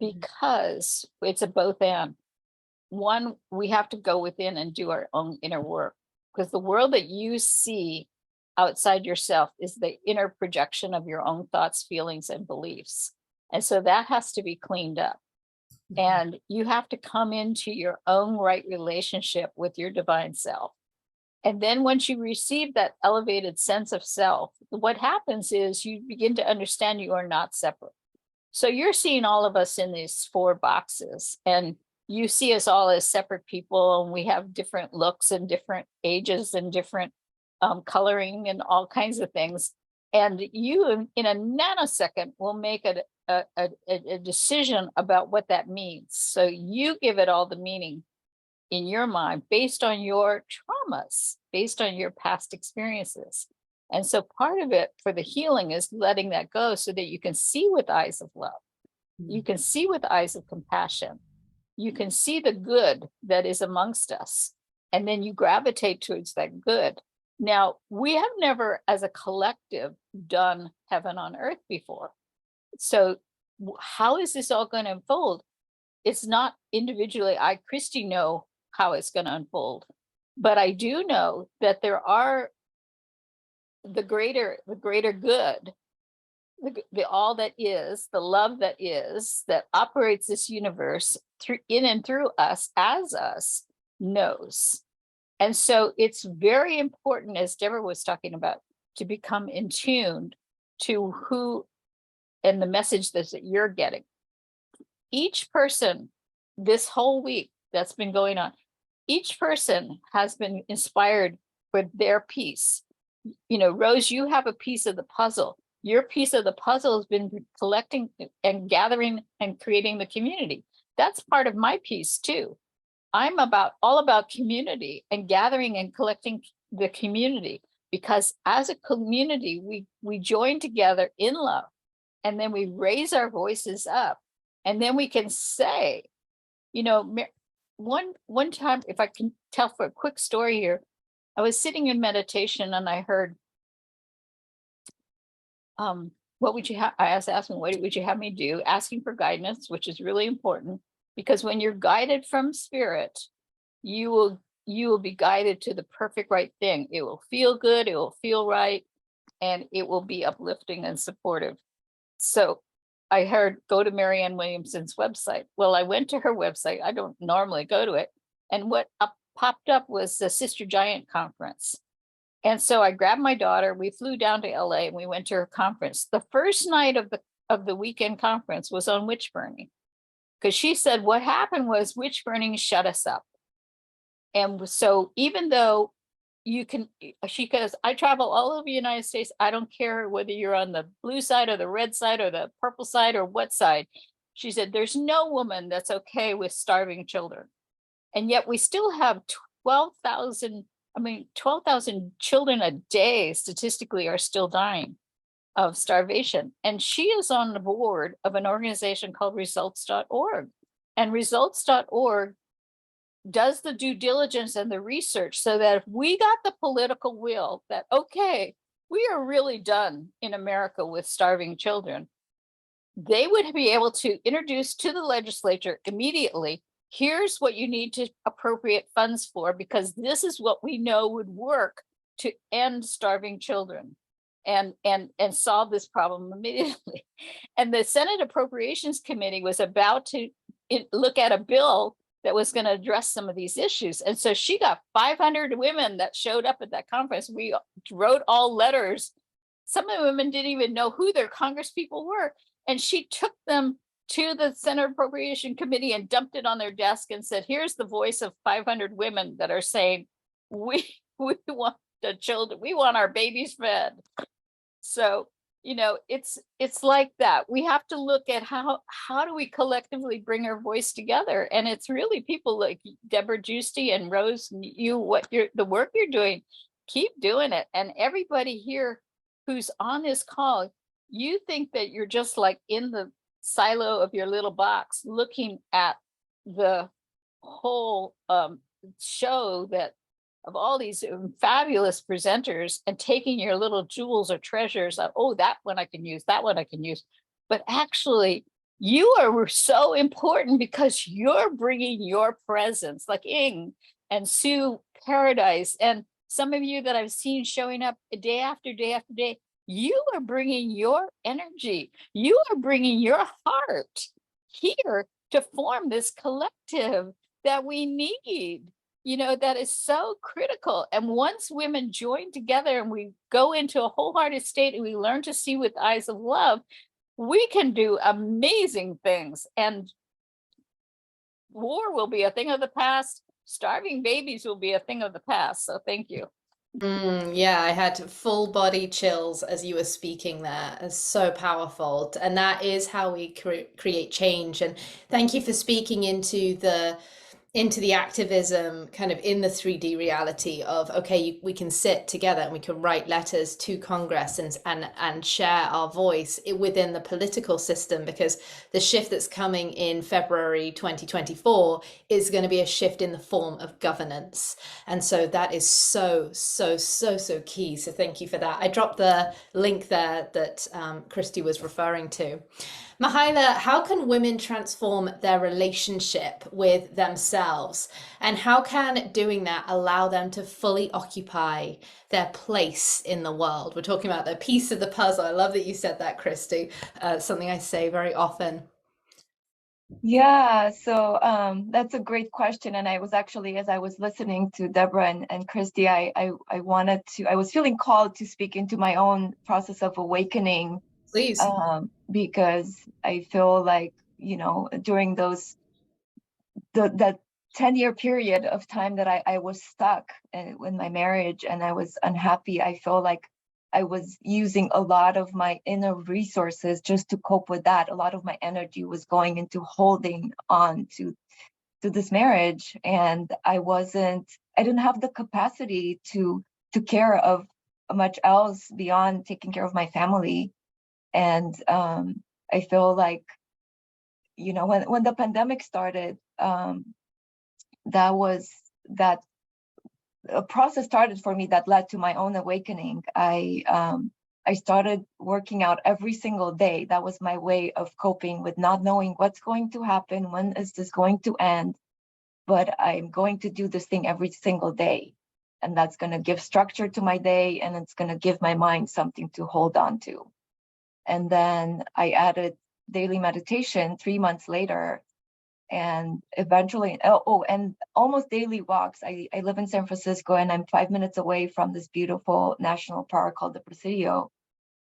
because it's a both and. One, we have to go within and do our own inner work, because the world that you see outside yourself is the inner projection of your own thoughts, feelings, and beliefs. And so that has to be cleaned up. And you have to come into your own right relationship with your divine self. And then once you receive that elevated sense of self, what happens is you begin to understand you are not separate. So you're seeing all of us in these 4 boxes, and you see us all as separate people, and we have different looks and different ages and different coloring and all kinds of things. And you, in a nanosecond, will make a decision about what that means. So you give it all the meaning in your mind based on your traumas, based on your past experiences. And so part of it for the healing is letting that go, so that you can see with eyes of love. You can see with eyes of compassion. You can see the good that is amongst us. and then you gravitate towards that good. Now, we have never, as a collective, done heaven on earth before. So how is this all going to unfold? It's not individually, I, Christy, know how it's going to unfold. But I do know that there are the greater good, the all that is, the love that is, that operates this universe through, in and through us, as us, knows. And so it's very important, as Debra was talking about, to become in tune to who and the message that you're getting. Each person this whole week that's been going on, each person has been inspired for their piece. You know, Rose, you have a piece of the puzzle. Your piece of the puzzle has been collecting and gathering and creating the community. That's part of my piece too. I'm all about community and gathering and collecting the community, because as a community, we join together in love, and then we raise our voices up, and then we can say, you know, one time, if I can tell for a quick story here, I was sitting in meditation and I heard, what would you have? I was asking, what would you have me do? Asking for guidance, which is really important, because when you're guided from spirit, you will be guided to the perfect right thing. It will feel good, it will feel right, and it will be uplifting and supportive. So I heard, go to Marianne Williamson's website. Well, I went to her website. I don't normally go to it. And what popped up was the Sister Giant conference. And so I grabbed my daughter, we flew down to LA and we went to her conference. The first night of the weekend conference was on witch burning, because she said what happened was witch burning shut us up. And so even though she goes, I travel all over the United States. I don't care whether you're on the blue side or the red side or the purple side or what side. She said, there's no woman that's okay with starving children. And yet we still have 12,000 children a day statistically are still dying of starvation. And she is on the board of an organization called results.org. And results.org does the due diligence and the research so that if we got the political will that, okay, we are really done in America with starving children, they would be able to introduce to the legislature immediately, here's what you need to appropriate funds for, because this is what we know would work to end starving children and solve this problem immediately. And the Senate Appropriations Committee was about to look at a bill that was going to address some of these issues. And so she got 500 women that showed up at that conference. We wrote all letters. Some of the women didn't even know who their congresspeople were. And she took them to the Senate Appropriation Committee and dumped it on their desk and said, here's the voice of 500 women that are saying, we want the children, we want our babies fed. So, you know, it's like that. We have to look at how do we collectively bring our voice together? And it's really people like Debra Giusti and Rose, the work you're doing, keep doing it. And everybody here who's on this call, you think that you're just like in the silo of your little box looking at the whole show that of all these fabulous presenters and taking your little jewels or treasures of, oh, that one I can use, that one I can use. But actually, you are so important because you're bringing your presence, like Ing and Sue Paradise, and some of you that I've seen showing up day after day after day. You are bringing your energy. You are bringing your heart here to form this collective that we need. You know, that is so critical. And once women join together and we go into a wholehearted state and we learn to see with eyes of love, we can do amazing things. And war will be a thing of the past. Starving babies will be a thing of the past. So thank you. Yeah, I had full body chills as you were speaking there. It's so powerful. And that is how we create change. And thank you for speaking into into the activism kind of in the 3D reality of, okay, we can sit together and we can write letters to Congress and share our voice within the political system, because the shift that's coming in February 2024 is going to be a shift in the form of governance. And so that is so key. So thank you for that. I dropped the link there that Christy was referring to. Mihaela, how can women transform their relationship with themselves? And how can doing that allow them to fully occupy their place in the world? We're talking about the piece of the puzzle. I love that you said that, Christy. Something I say very often. Yeah, so that's a great question. And I was actually, as I was listening to Debra and Christy, I was feeling called to speak into my own process of awakening. Please. Because I feel like, during that 10-year period of time that I was stuck in my marriage and I was unhappy, I feel like I was using a lot of my inner resources just to cope with that. A lot of my energy was going into holding on to this marriage, and I didn't have the capacity to care of much else beyond taking care of my family. And I feel like, when the pandemic started, that a process started for me that led to my own awakening. I started working out every single day. That was my way of coping with not knowing what's going to happen, when is this going to end, but I'm going to do this thing every single day. And that's going to give structure to my day, and it's going to give my mind something to hold on to. And then I added daily meditation 3 months later, and eventually, and almost daily walks. I live in San Francisco, and I'm 5 minutes away from this beautiful national park called the Presidio.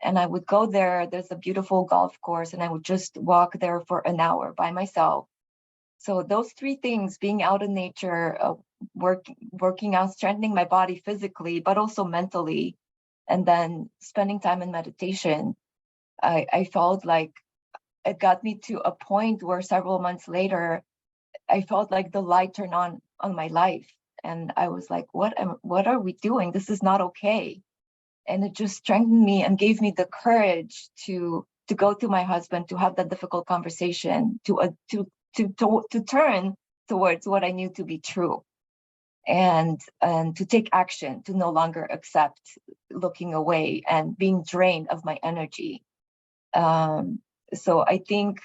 And I would go there. There's a beautiful golf course, and I would just walk there for an hour by myself. So those three things, being out in nature, working out, strengthening my body physically, but also mentally, and then spending time in meditation, I felt like it got me to a point where several months later, I felt like the light turned on my life. And I was like, what are we doing? This is not okay. And it just strengthened me and gave me the courage to go to my husband, to have that difficult conversation, to turn towards what I knew to be true, and to take action, to no longer accept looking away and being drained of my energy. So I think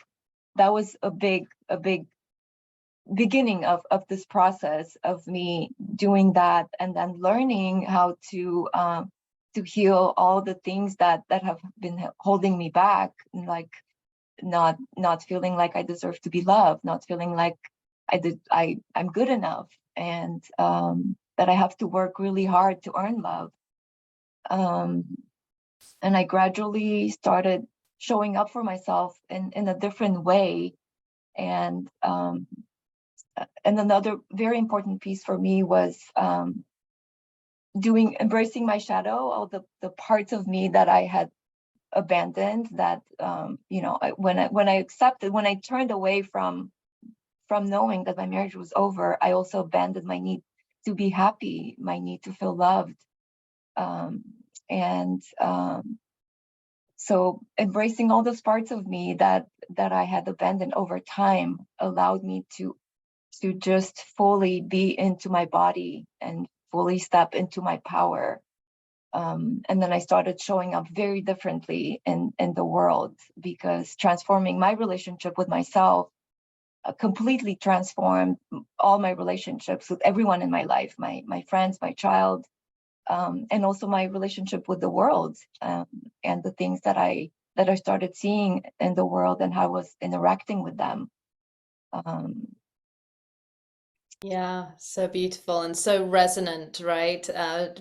that was a big beginning of this process of me doing that, and then learning how to heal all the things that have been holding me back, like not feeling like I deserve to be loved, not feeling like I'm good enough, and that I have to work really hard to earn love. And I gradually started showing up for myself in a different way. And another very important piece for me was embracing my shadow, all the parts of me that I had abandoned, that when I turned away from knowing that my marriage was over, I also abandoned my need to be happy, my need to feel loved. So embracing all those parts of me that I had abandoned over time allowed me to just fully be into my body and fully step into my power. And then I started showing up very differently in the world, because transforming my relationship with myself completely transformed all my relationships with everyone in my life, my friends, my child, and also my relationship with the world, and the things that I started seeing in the world and how I was interacting with them. Yeah, so beautiful and so resonant, right?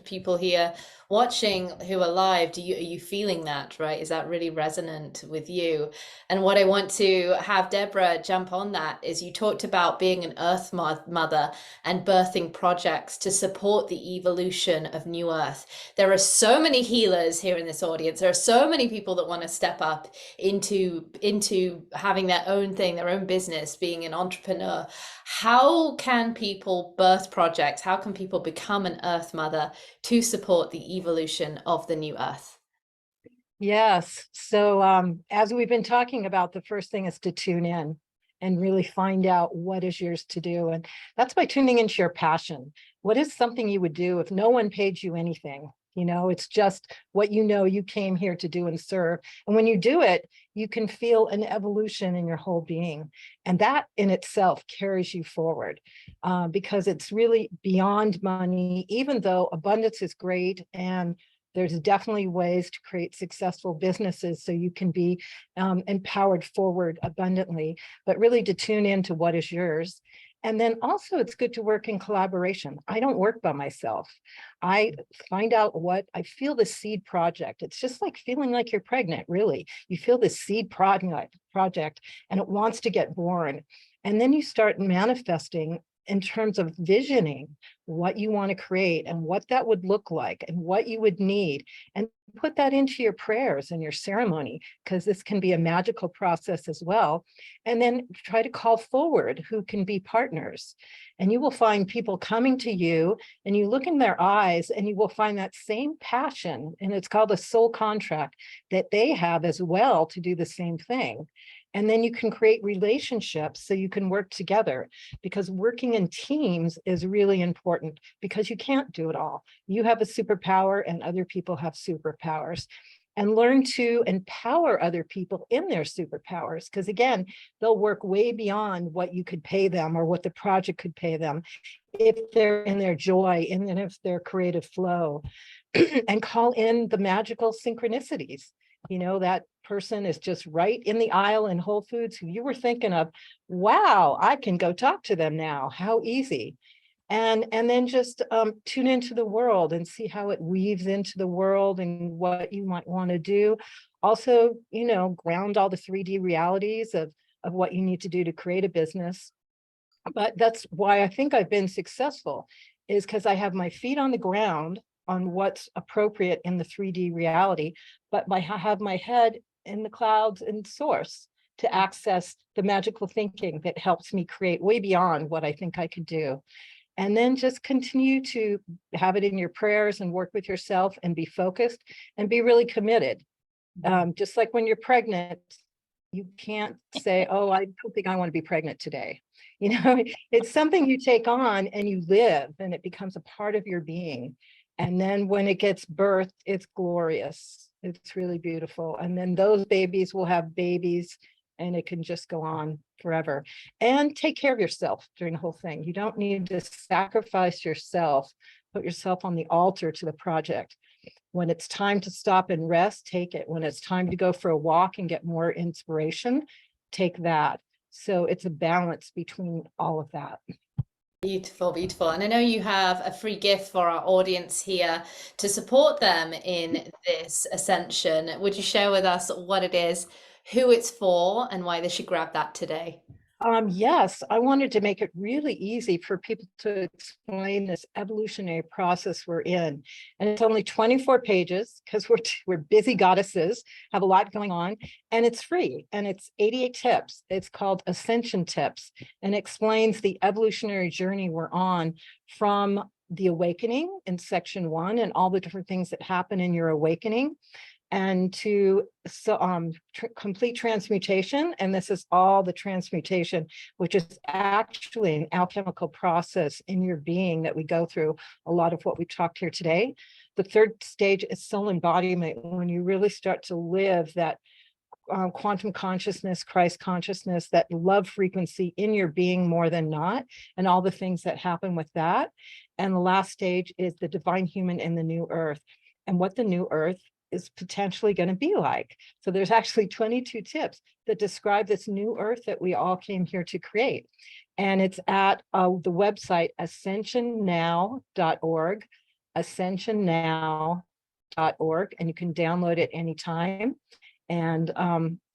People here watching who are live, are you feeling that, right? Is that really resonant with you? And what I want to have Debra jump on that is you talked about being an earth mother and birthing projects to support the evolution of New Earth. There are so many healers here in this audience. There are so many people that want to step up into having their own thing, their own business, being an entrepreneur. How can people birth projects? How can people become an earth mother to support the evolution of the new earth? Yes. So as we've been talking about, the first thing is to tune in and really find out what is yours to do. And that's by tuning into your passion. What is something you would do if no one paid you anything? You know, it's just what you know you came here to do and serve. And when you do it, you can feel an evolution in your whole being. And that in itself carries you forward because it's really beyond money, even though abundance is great and there's definitely ways to create successful businesses so you can be empowered forward abundantly, but really to tune into what is yours. And then also it's good to work in collaboration. I don't work by myself. I find out what I feel the seed project. It's just like feeling like you're pregnant, really. You feel the seed project and it wants to get born. And then you start manifesting in terms of visioning what you want to create and what that would look like and what you would need, and put that into your prayers and your ceremony, because this can be a magical process as well. And then try to call forward who can be partners. And you will find people coming to you and you look in their eyes and you will find that same passion, and it's called a soul contract, that they have as well to do the same thing. And then you can create relationships so you can work together, because working in teams is really important because you can't do it all. You have a superpower and other people have superpowers. And learn to empower other people in their superpowers, because again, they'll work way beyond what you could pay them or what the project could pay them if they're in their joy and if their creative flow. And call in the magical synchronicities. You know, that person is just right in the aisle in Whole Foods who you were thinking of. Wow, I can go talk to them now. How easy. And then just tune into the world and see how it weaves into the world and what you might want to do. Also, you know, ground all the 3D realities of what you need to do to create a business. But that's why I think I've been successful, is because I have my feet on the ground on what's appropriate in the 3D reality, but I have my head in the clouds and source to access the magical thinking that helps me create way beyond what I think I could do. And then just continue to have it in your prayers and work with yourself and be focused and be really committed. Just like when you're pregnant, you can't say, oh, I don't think I want to be pregnant today. You know, it's something you take on and you live, and it becomes a part of your being. And then when it gets birthed, it's glorious. It's really beautiful. And then those babies will have babies, and it can just go on forever. And take care of yourself during the whole thing. You don't need to sacrifice yourself, put yourself on the altar to the project. When it's time to stop and rest, take it. When it's time to go for a walk and get more inspiration, take that. So it's a balance between all of that. Beautiful, beautiful. And I know you have a free gift for our audience here to support them in this ascension. Would you share with us what it is, who it's for, and why they should grab that today? Yes, I wanted to make it really easy for people to explain this evolutionary process we're in. And it's only 24 pages because we're busy goddesses, have a lot going on, and it's free. And it's 88 tips. It's called Ascension Tips, and explains the evolutionary journey we're on from the awakening in section 1 and all the different things that happen in your awakening, and to complete transmutation. And this is all the transmutation, which is actually an alchemical process in your being that we go through a lot of what we talked here today. The third stage is soul embodiment, when you really start to live that quantum consciousness, Christ consciousness, that love frequency in your being more than not, and all the things that happen with that. And the last stage is the divine human in the new earth, and what the new earth is potentially going to be like. So there's actually 22 tips that describe this new earth that we all came here to create. And it's at the website ascensionnow.org, ascensionnow.org. EmpowHerment.org, and you can download it anytime and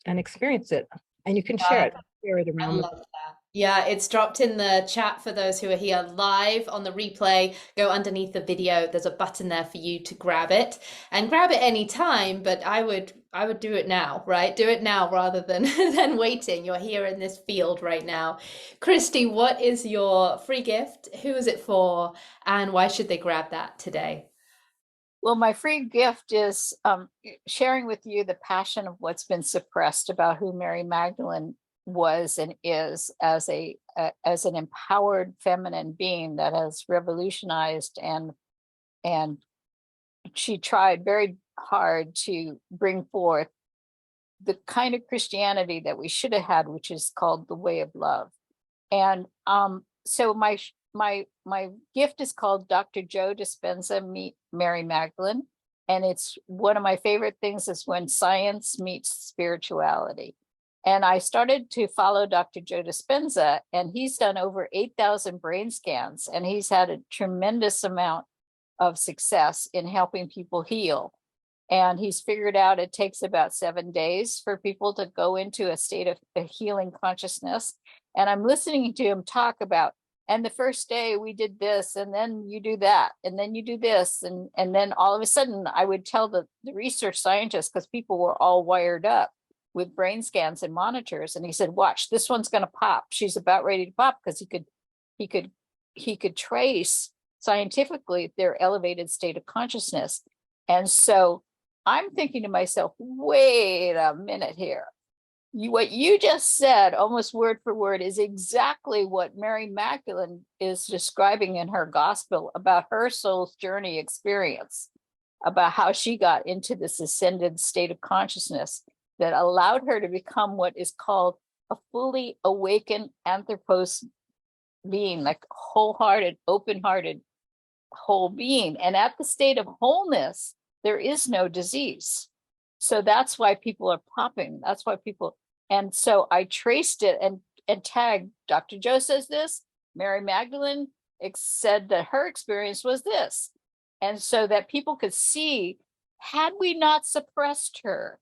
experience it. And you can share it I around. love that. Yeah, it's dropped in the chat for those who are here live on the replay. Go underneath the video. There's a button there for you to grab it and grab it anytime, but I would do it now, right? Do it now rather than than waiting. You're here in this field right now. Christy, what is your free gift? Who is it for? And why should they grab that today? Well, my free gift is sharing with you the passion of what's been suppressed about who Mary Magdalene was and is as an empowered feminine being that has revolutionized and she tried very hard to bring forth the kind of Christianity that we should have had, which is called the way of love. And so my gift is called Dr. Joe Dispenza Meet Mary Magdalene. And it's one of my favorite things is when science meets spirituality. And I started to follow Dr. Joe Dispenza, and he's done over 8,000 brain scans, and he's had a tremendous amount of success in helping people heal. And he's figured out it takes about 7 days for people to go into a state of a healing consciousness. And I'm listening to him talk about, and the first day we did this, and then you do that, and then you do this. And then all of a sudden I would tell the research scientists, because people were all wired up with brain scans and monitors. And he said, watch, this one's going to pop. She's about ready to pop, because he could trace scientifically their elevated state of consciousness. And so I'm thinking to myself, wait a minute here. What you just said, almost word for word, is exactly what Mary Magdalene is describing in her gospel about her soul's journey experience, about how she got into this ascended state of consciousness that allowed her to become what is called a fully awakened anthropos being, like wholehearted, open-hearted, whole being. And at the state of wholeness, there is no disease. So that's why people are popping. That's why people, and so I traced it and tagged, Dr. Joe says this, Mary Magdalene said that her experience was this. And so that people could see, had we not suppressed her,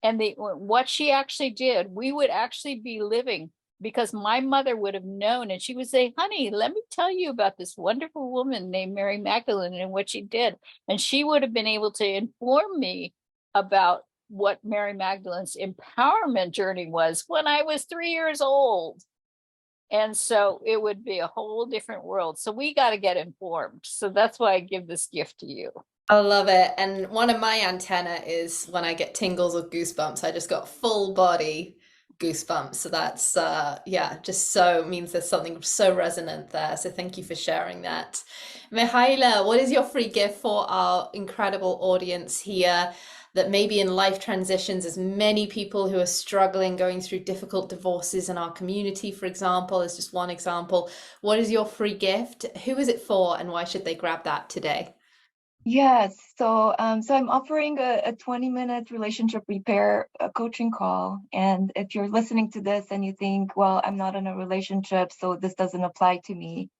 and what she actually did, we would actually be living, because my mother would have known, and she would say, honey, let me tell you about this wonderful woman named Mary Magdalene and what she did. And she would have been able to inform me about what Mary Magdalene's empowerment journey was when I was 3 years old. And so it would be a whole different world. So we got to get informed. So that's why I give this gift to you. I love it. And one of my antenna is when I get tingles or goosebumps. I just got full body goosebumps. So that's yeah, just so means there's something so resonant there. So thank you for sharing that. Mihaela, what is your free gift for our incredible audience here that maybe in life transitions, as many people who are struggling, going through difficult divorces in our community, for example, as just one example? What is your free gift? Who is it for, and why should they grab that today? Yes, so I'm offering a 20-minute relationship repair coaching call. And if you're listening to this and you think, well, I'm not in a relationship, so this doesn't apply to me,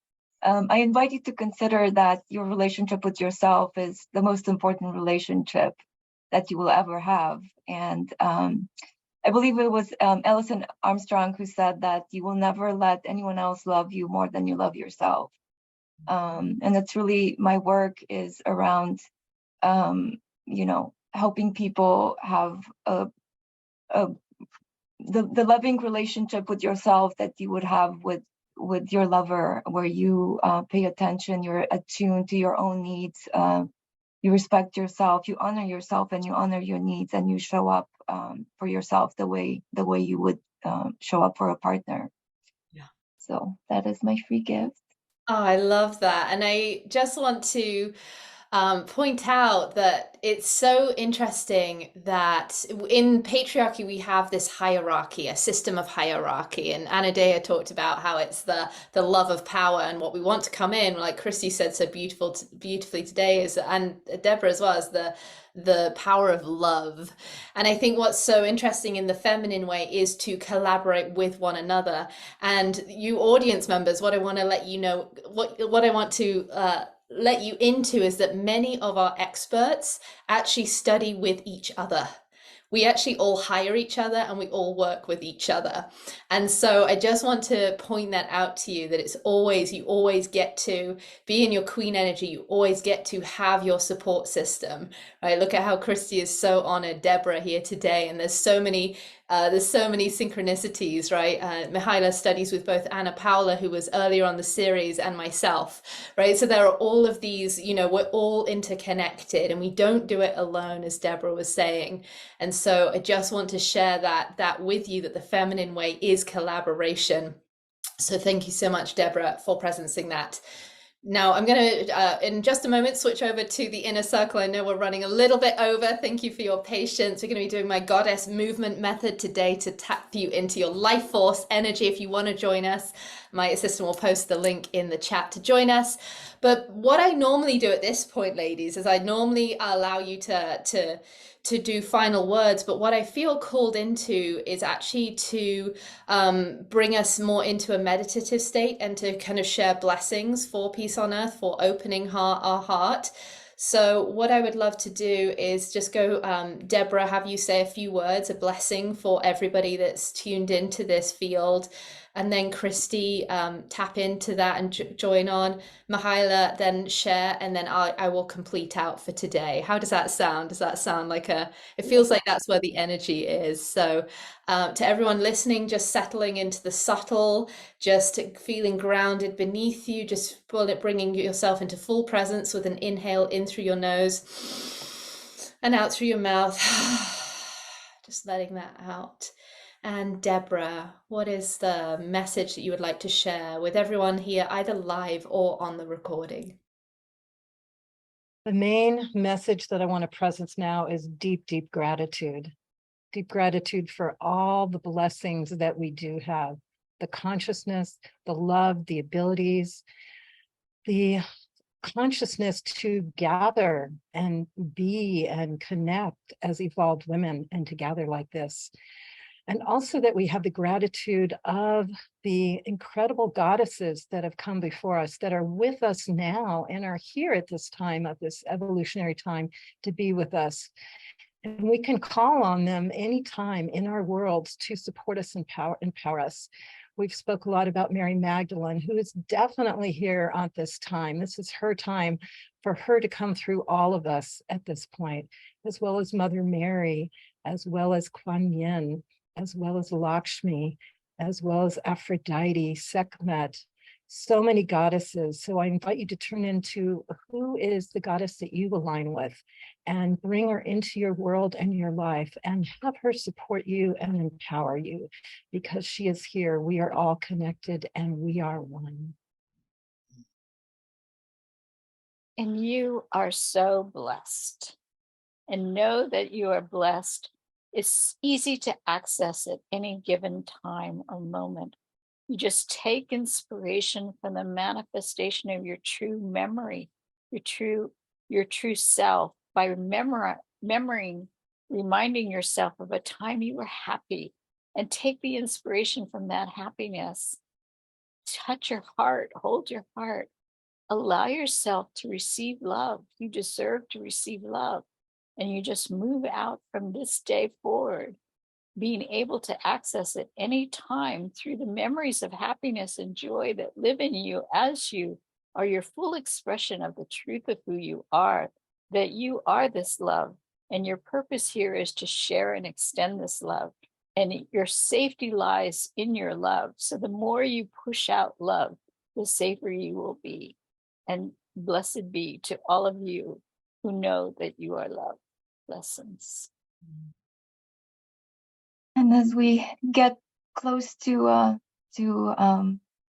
I invite you to consider that your relationship with yourself is the most important relationship that you will ever have. And I believe it was Ellison Armstrong who said that you will never let anyone else love you more than you love yourself. And that's really my work is around, helping people have the loving relationship with yourself that you would have with your lover, where you pay attention, you're attuned to your own needs, you respect yourself, you honor yourself, and you honor your needs, and you show up for yourself the way you would show up for a partner. Yeah. So that is my free gift. Oh, I love that. And I just want to point out that it's so interesting that in patriarchy we have this hierarchy, a system of hierarchy. And Anadea talked about how it's the love of power, and what we want to come in, like Christy said so beautifully today, is, and Debra as well, is the power of love. And I think what's so interesting in the feminine way is to collaborate with one another. And you audience members, what I want to let you know, what I want to let you into is that many of our experts actually study with each other. We actually all hire each other and we all work with each other. And so I just want to point that out to you, that it's always, you always get to be in your queen energy. You always get to have your support system, right? Look at how Christy is so honored Debra here today. And there's so many synchronicities, right? Mihaela studies with both Anna Paula, who was earlier on the series, and myself, right? So there are all of these, you know, we're all interconnected and we don't do it alone, as Debra was saying. And so I just want to share that with you, that the feminine way is collaboration. So thank you so much, Debra, for presencing that. Now I'm going to, in just a moment, switch over to the inner circle. I know we're running a little bit over. Thank you for your patience. We're going to be doing my goddess movement method today to tap you into your life force energy. If you want to join us, my assistant will post the link in the chat to join us. But what I normally do at this point, ladies, is I normally allow you to do final words, but what I feel called into is actually to bring us more into a meditative state and to kind of share blessings for peace on earth, for opening our heart. So what I would love to do is just go, Debra, have you say a few words, a blessing for everybody that's tuned into this field. And then Christy, tap into that and join on. Mihaela, then share, and then I will complete out for today. How does that sound? Does that sound like it feels like that's where the energy is. So to everyone listening, just settling into the subtle, just feeling grounded beneath you, just bringing yourself into full presence with an inhale in through your nose and out through your mouth. Just letting that out. And Debra, what is the message that you would like to share with everyone here, either live or on the recording? The main message that I want to presence now is deep, deep gratitude. Deep gratitude for all the blessings that we do have, the consciousness, the love, the abilities, the consciousness to gather and be and connect as evolved women and to gather like this. And also that we have the gratitude of the incredible goddesses that have come before us, that are with us now and are here at this time of this evolutionary time to be with us. And we can call on them anytime in our worlds to support us and empower us. We've spoke a lot about Mary Magdalene, who is definitely here at this time. This is her time for her to come through all of us at this point, as well as Mother Mary, as well as Kuan Yin, as well as Lakshmi, as well as Aphrodite, Sekhmet, so many goddesses. So I invite you to turn into who is the goddess that you align with and bring her into your world and your life and have her support you and empower you, because she is here. We are all connected and we are one. And you are so blessed. And know that you are blessed. It's easy to access at any given time or moment. You just take inspiration from the manifestation of your true memory, your true self, by reminding yourself of a time you were happy, and take the inspiration from that happiness. Touch your heart, hold your heart, allow yourself to receive love. You deserve to receive love. And you just move out from this day forward, being able to access at any time through the memories of happiness and joy that live in you as you are your full expression of the truth of who you are, that you are this love. And your purpose here is to share and extend this love. And your safety lies in your love. So the more you push out love, the safer you will be. And blessed be to all of you who know that you are loved. Blessings. And as we get close to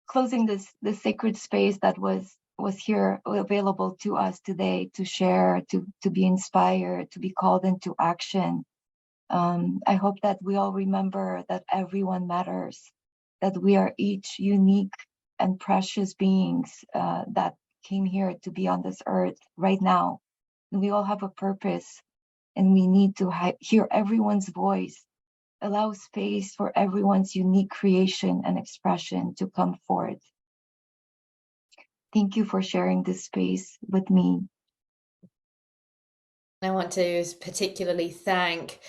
closing this sacred space that was here available to us today, to share, to be inspired, to be called into action, I hope that we all remember that everyone matters, that we are each unique and precious beings that came here to be on this earth right now. And we all have a purpose, and we need to hear everyone's voice, allow space for everyone's unique creation and expression to come forth. Thank you for sharing this space with me. I want to particularly thank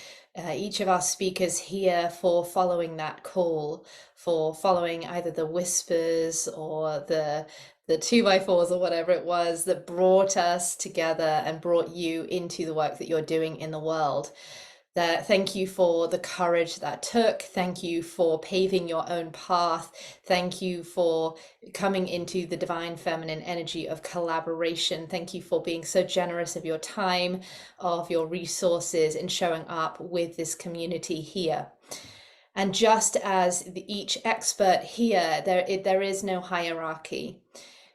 each of our speakers here for following that call, for following either the whispers or the 2x4s or whatever it was that brought us together and brought you into the work that you're doing in the world. Thank you for the courage that took. Thank you for paving your own path. Thank you for coming into the divine feminine energy of collaboration. Thank you for being so generous of your time, of your resources, and showing up with this community here. And just as each expert here, there is no hierarchy.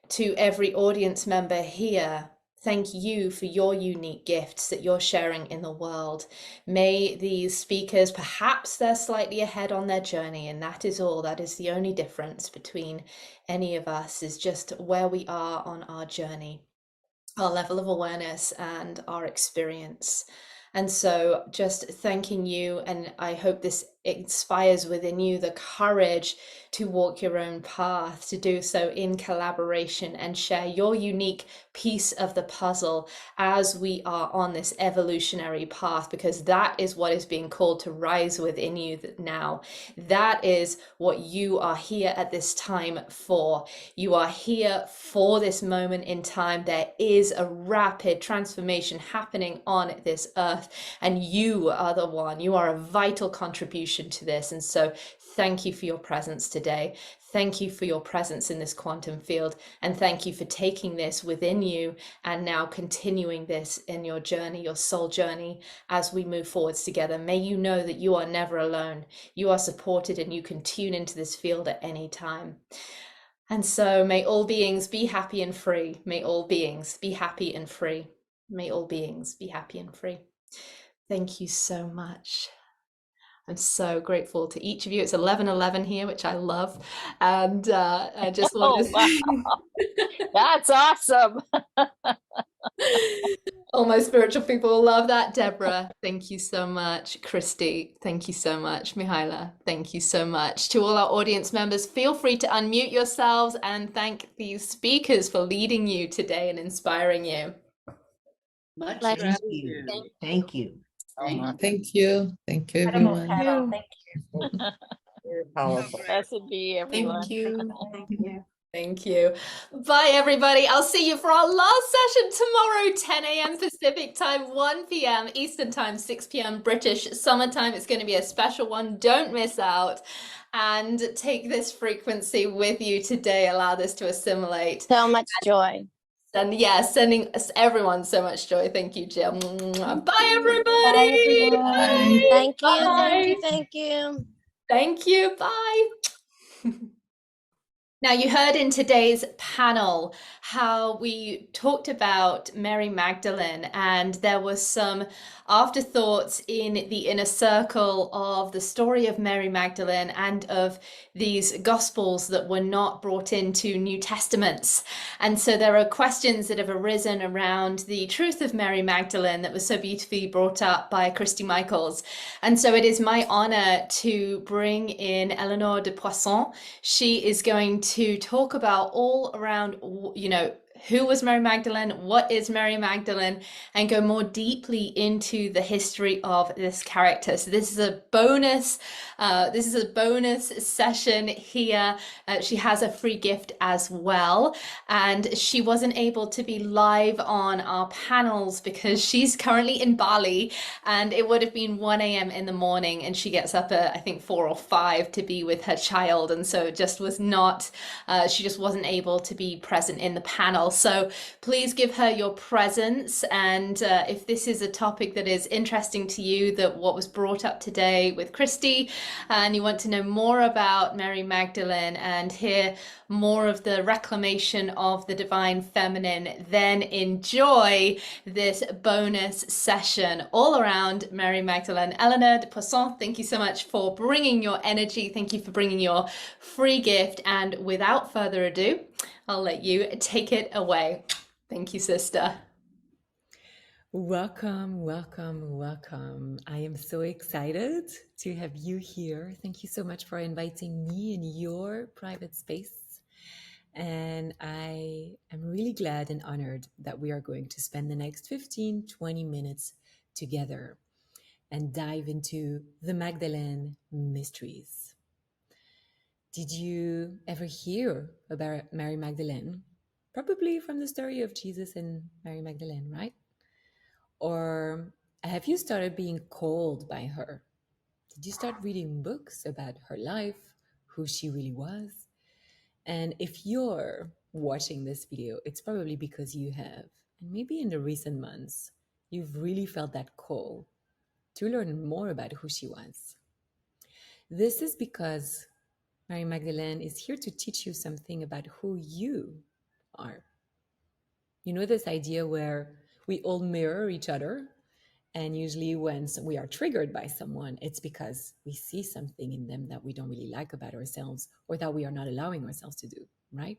To every audience member here, thank you for your unique gifts that you're sharing in the world. May these speakers, perhaps they're slightly ahead on their journey, and that is all. That is the only difference between any of us, is just where we are on our journey, our level of awareness and our experience. And so just thanking you, and I hope this inspires within you the courage to walk your own path, to do so in collaboration and share your unique piece of the puzzle as we are on this evolutionary path, because that is what is being called to rise within you now. That is what you are here at this time for. You are here for this moment in time. There is a rapid transformation happening on this earth, and you are the one. You are a vital contribution to this. And so thank you for your presence today. Thank you for your presence in this quantum field, and thank you for taking this within you and now continuing this in your journey, your soul journey, as we move forwards together. May you know that you are never alone. You are supported, and you can tune into this field at any time. And so may all beings be happy and free. May all beings be happy and free. May all beings be happy and free. Thank you so much. I'm so grateful to each of you. It's 11:11 here, which I love. And I just want to wow. That's awesome. all my spiritual people will love that. Deborah, thank you so much. Christy, thank you so much. Mihaela, thank you so much. To all our audience members, feel free to unmute yourselves and thank these speakers for leading you today and inspiring you. Much Thank gratitude. Thank you. Thank you. Thank you, everyone. Thank you. Very powerful. Blessed be everyone. Thank you. Thank you. Thank you. Bye, everybody. I'll see you for our last session tomorrow, 10 a.m. Pacific time, 1 p.m. Eastern time, 6 p.m. British summertime. It's going to be a special one. Don't miss out. And take this frequency with you today. Allow this to assimilate. So much joy. And yeah, sending us everyone so much joy. Thank you, Jill. Bye, everybody. Bye, everyone. Bye. Thank you. Bye. Thank you. Thank you. Thank you. Bye. Now, you heard in today's panel how we talked about Mary Magdalene, and there was some afterthoughts in the inner circle of the story of Mary Magdalene and of these gospels that were not brought into New Testaments. And so there are questions that have arisen around the truth of Mary Magdalene that was so beautifully brought up by Christy Michaels. And so it is my honor to bring in Eleanor de Poisson. She is going to talk about all around, who was Mary Magdalene, what is Mary Magdalene, and go more deeply into the history of this character. So this is a bonus. Session here. She has a free gift as well, and she wasn't able to be live on our panels because she's currently in Bali, and it would have been 1 a.m. in the morning, and she gets up at I think 4 or 5 to be with her child, and so it just was not. She just wasn't able to be present in the panel. So please give her your presence, and if this is a topic that is interesting to you, that what was brought up today with Christy, and you want to know more about Mary Magdalene and hear more of the reclamation of the divine feminine, then enjoy this bonus session all around Mary Magdalene. Eleanor de Poisson, thank you so much for bringing your energy. Thank you for bringing your free gift. And without further ado, I'll let you take it away. Thank you, sister. Welcome, welcome, welcome. I am so excited to have you here. Thank you so much for inviting me in your private space. And I am really glad and honored that we are going to spend the next 15, 20 minutes together and dive into the Magdalene mysteries. Did you ever hear about Mary Magdalene? Probably from the story of Jesus and Mary Magdalene, right? Or have you started being called by her? Did you start reading books about her life, who she really was? And if you're watching this video, it's probably because you have. And maybe in the recent months, you've really felt that call to learn more about who she was. This is because Mary Magdalene is here to teach you something about who you are. You know, this idea where we all mirror each other. And usually when we are triggered by someone, it's because we see something in them that we don't really like about ourselves or that we are not allowing ourselves to do, right?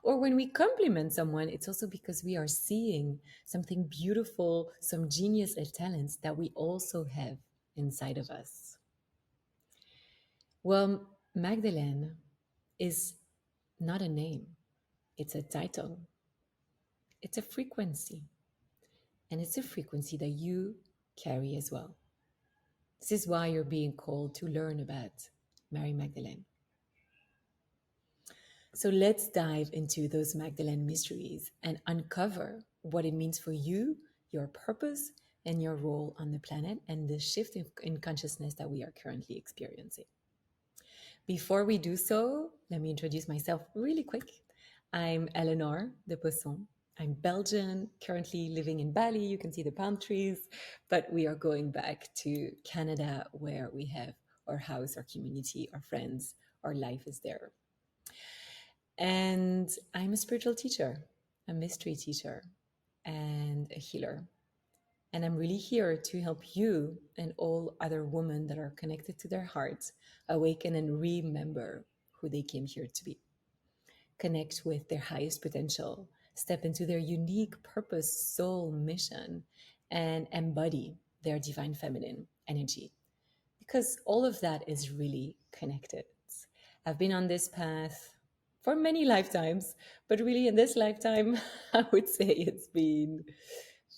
Or when we compliment someone, it's also because we are seeing something beautiful, some genius and talents that we also have inside of us. Well, Magdalene is not a name, it's a title, it's a frequency, and it's a frequency that you carry as well. This is why you're being called to learn about Mary Magdalene. So let's dive into those Magdalene mysteries and uncover what it means for you, your purpose, and your role on the planet, and the shift in consciousness that we are currently experiencing. Before we do so, let me introduce myself really quick. I'm Eleanor de Posson. I'm Belgian, currently living in Bali. You can see the palm trees, but we are going back to Canada where we have our house, our community, our friends, our life is there. And I'm a spiritual teacher, a mystery teacher, and a healer. And I'm really here to help you and all other women that are connected to their hearts awaken and remember who they came here to be. Connect with their highest potential, step into their unique purpose, soul, mission, and embody their divine feminine energy. Because all of that is really connected. I've been on this path for many lifetimes, but really in this lifetime, I would say it's been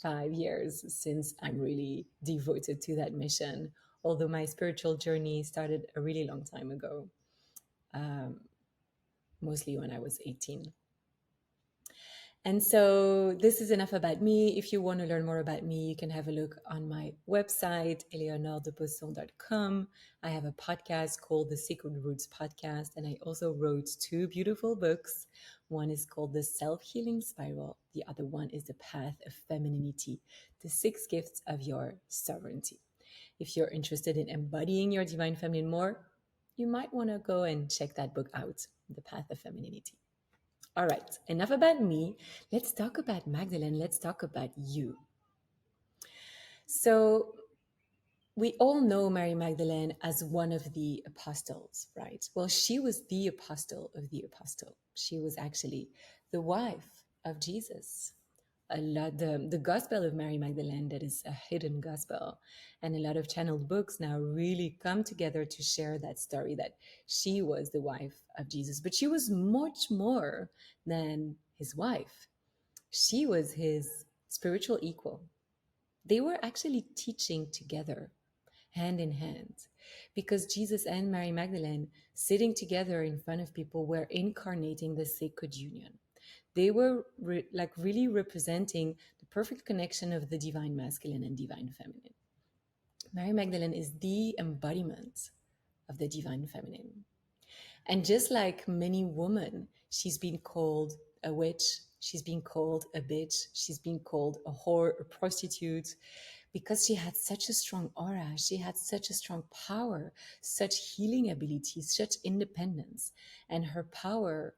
5 years since I'm really devoted to that mission. Although my spiritual journey started a really long time ago, mostly when I was 18. And so this is enough about me. If you want to learn more about me, you can have a look on my website, eleonordeposson.com. I have a podcast called the Sacred Roots Podcast, and I also wrote 2 beautiful books. One is called The Self-Healing Spiral. The other one is The Path of Femininity, the 6 Gifts of Your Sovereignty. If you're interested in embodying your divine feminine more, you might want to go and check that book out, The Path of Femininity. All right, enough about me. Let's talk about Magdalene. Let's talk about you. So we all know Mary Magdalene as one of the apostles, right? Well, she was the apostle of the apostle. She was actually the wife of Jesus. The Gospel of Mary Magdalene, that is a hidden gospel, and a lot of channeled books now really come together to share that story that she was the wife of Jesus. But she was much more than his wife. She was his spiritual equal. They were actually teaching together, hand in hand, because Jesus and Mary Magdalene, sitting together in front of people, were incarnating the sacred union. They were really representing the perfect connection of the divine masculine and divine feminine. Mary Magdalene is the embodiment of the divine feminine. And just like many women, she's been called a witch, she's been called a bitch, she's been called a whore, a prostitute, because she had such a strong aura, she had such a strong power, such healing abilities, such independence. And her power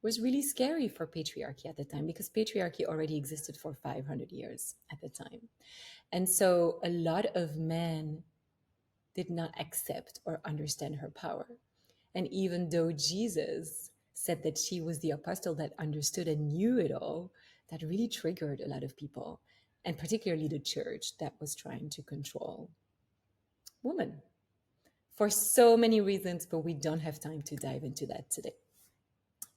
was really scary for patriarchy at the time, because patriarchy already existed for 500 years at the time. And so a lot of men did not accept or understand her power. And even though Jesus said that she was the apostle that understood and knew it all, that really triggered a lot of people, and particularly the church that was trying to control women for so many reasons, but we don't have time to dive into that today.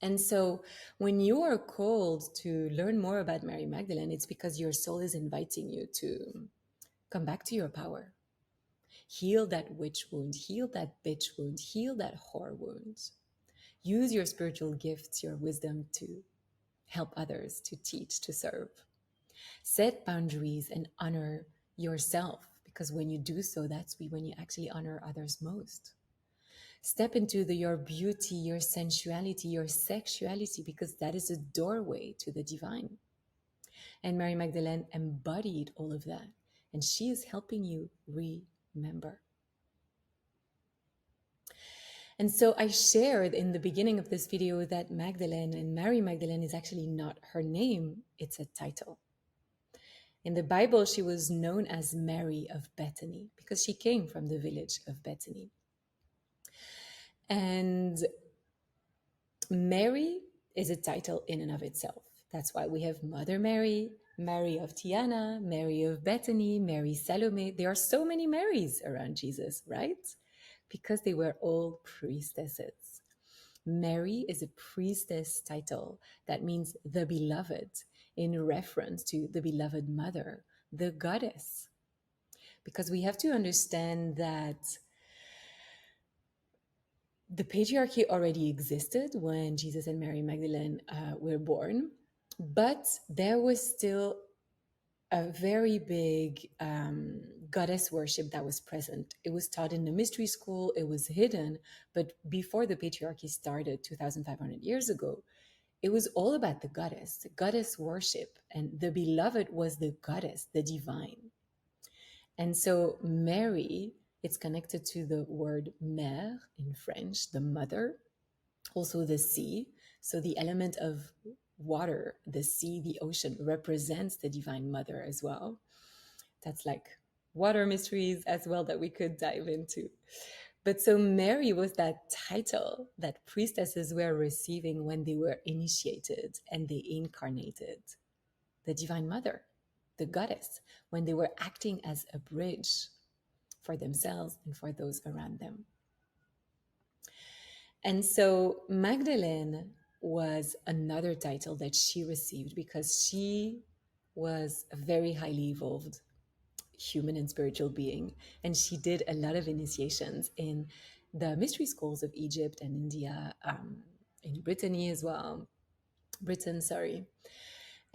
And so when you are called to learn more about Mary Magdalene, it's because your soul is inviting you to come back to your power. Heal that witch wound, heal that bitch wound, heal that whore wound. Use your spiritual gifts, your wisdom to help others, to teach, to serve. Set boundaries and honor yourself, because when you do so, that's when you actually honor others most. Step into your beauty, your sensuality, your sexuality, because that is a doorway to the divine. And Mary Magdalene embodied all of that. And she is helping you remember. And so I shared in the beginning of this video that Magdalene and Mary Magdalene is actually not her name, it's a title. In the Bible, she was known as Mary of Bethany because she came from the village of Bethany. And Mary is a title in and of itself. That's why we have Mother Mary, Mary of Tiana, Mary of Bethany, Mary Salome. There are so many Marys around Jesus, right? Because they were all priestesses. Mary is a priestess title that means the beloved, in reference to the beloved mother, the goddess. Because we have to understand that the patriarchy already existed when Jesus and Mary Magdalene were born, but there was still a very big goddess worship that was present. It was taught in the mystery school, it was hidden, but before the patriarchy started 2,500 years ago, it was all about the goddess worship, and the beloved was the goddess, the divine. And so Mary, it's connected to the word mère in French, the mother, also the sea. So the element of water, the sea, the ocean represents the divine mother as well. That's like water mysteries as well that we could dive into. But so Mary was that title that priestesses were receiving when they were initiated and they incarnated the divine mother, the goddess, when they were acting as a bridge for themselves and for those around them. And so Magdalene was another title that she received because she was a very highly evolved human and spiritual being. And she did a lot of initiations in the mystery schools of Egypt and India, in Brittany as well. Britain, sorry.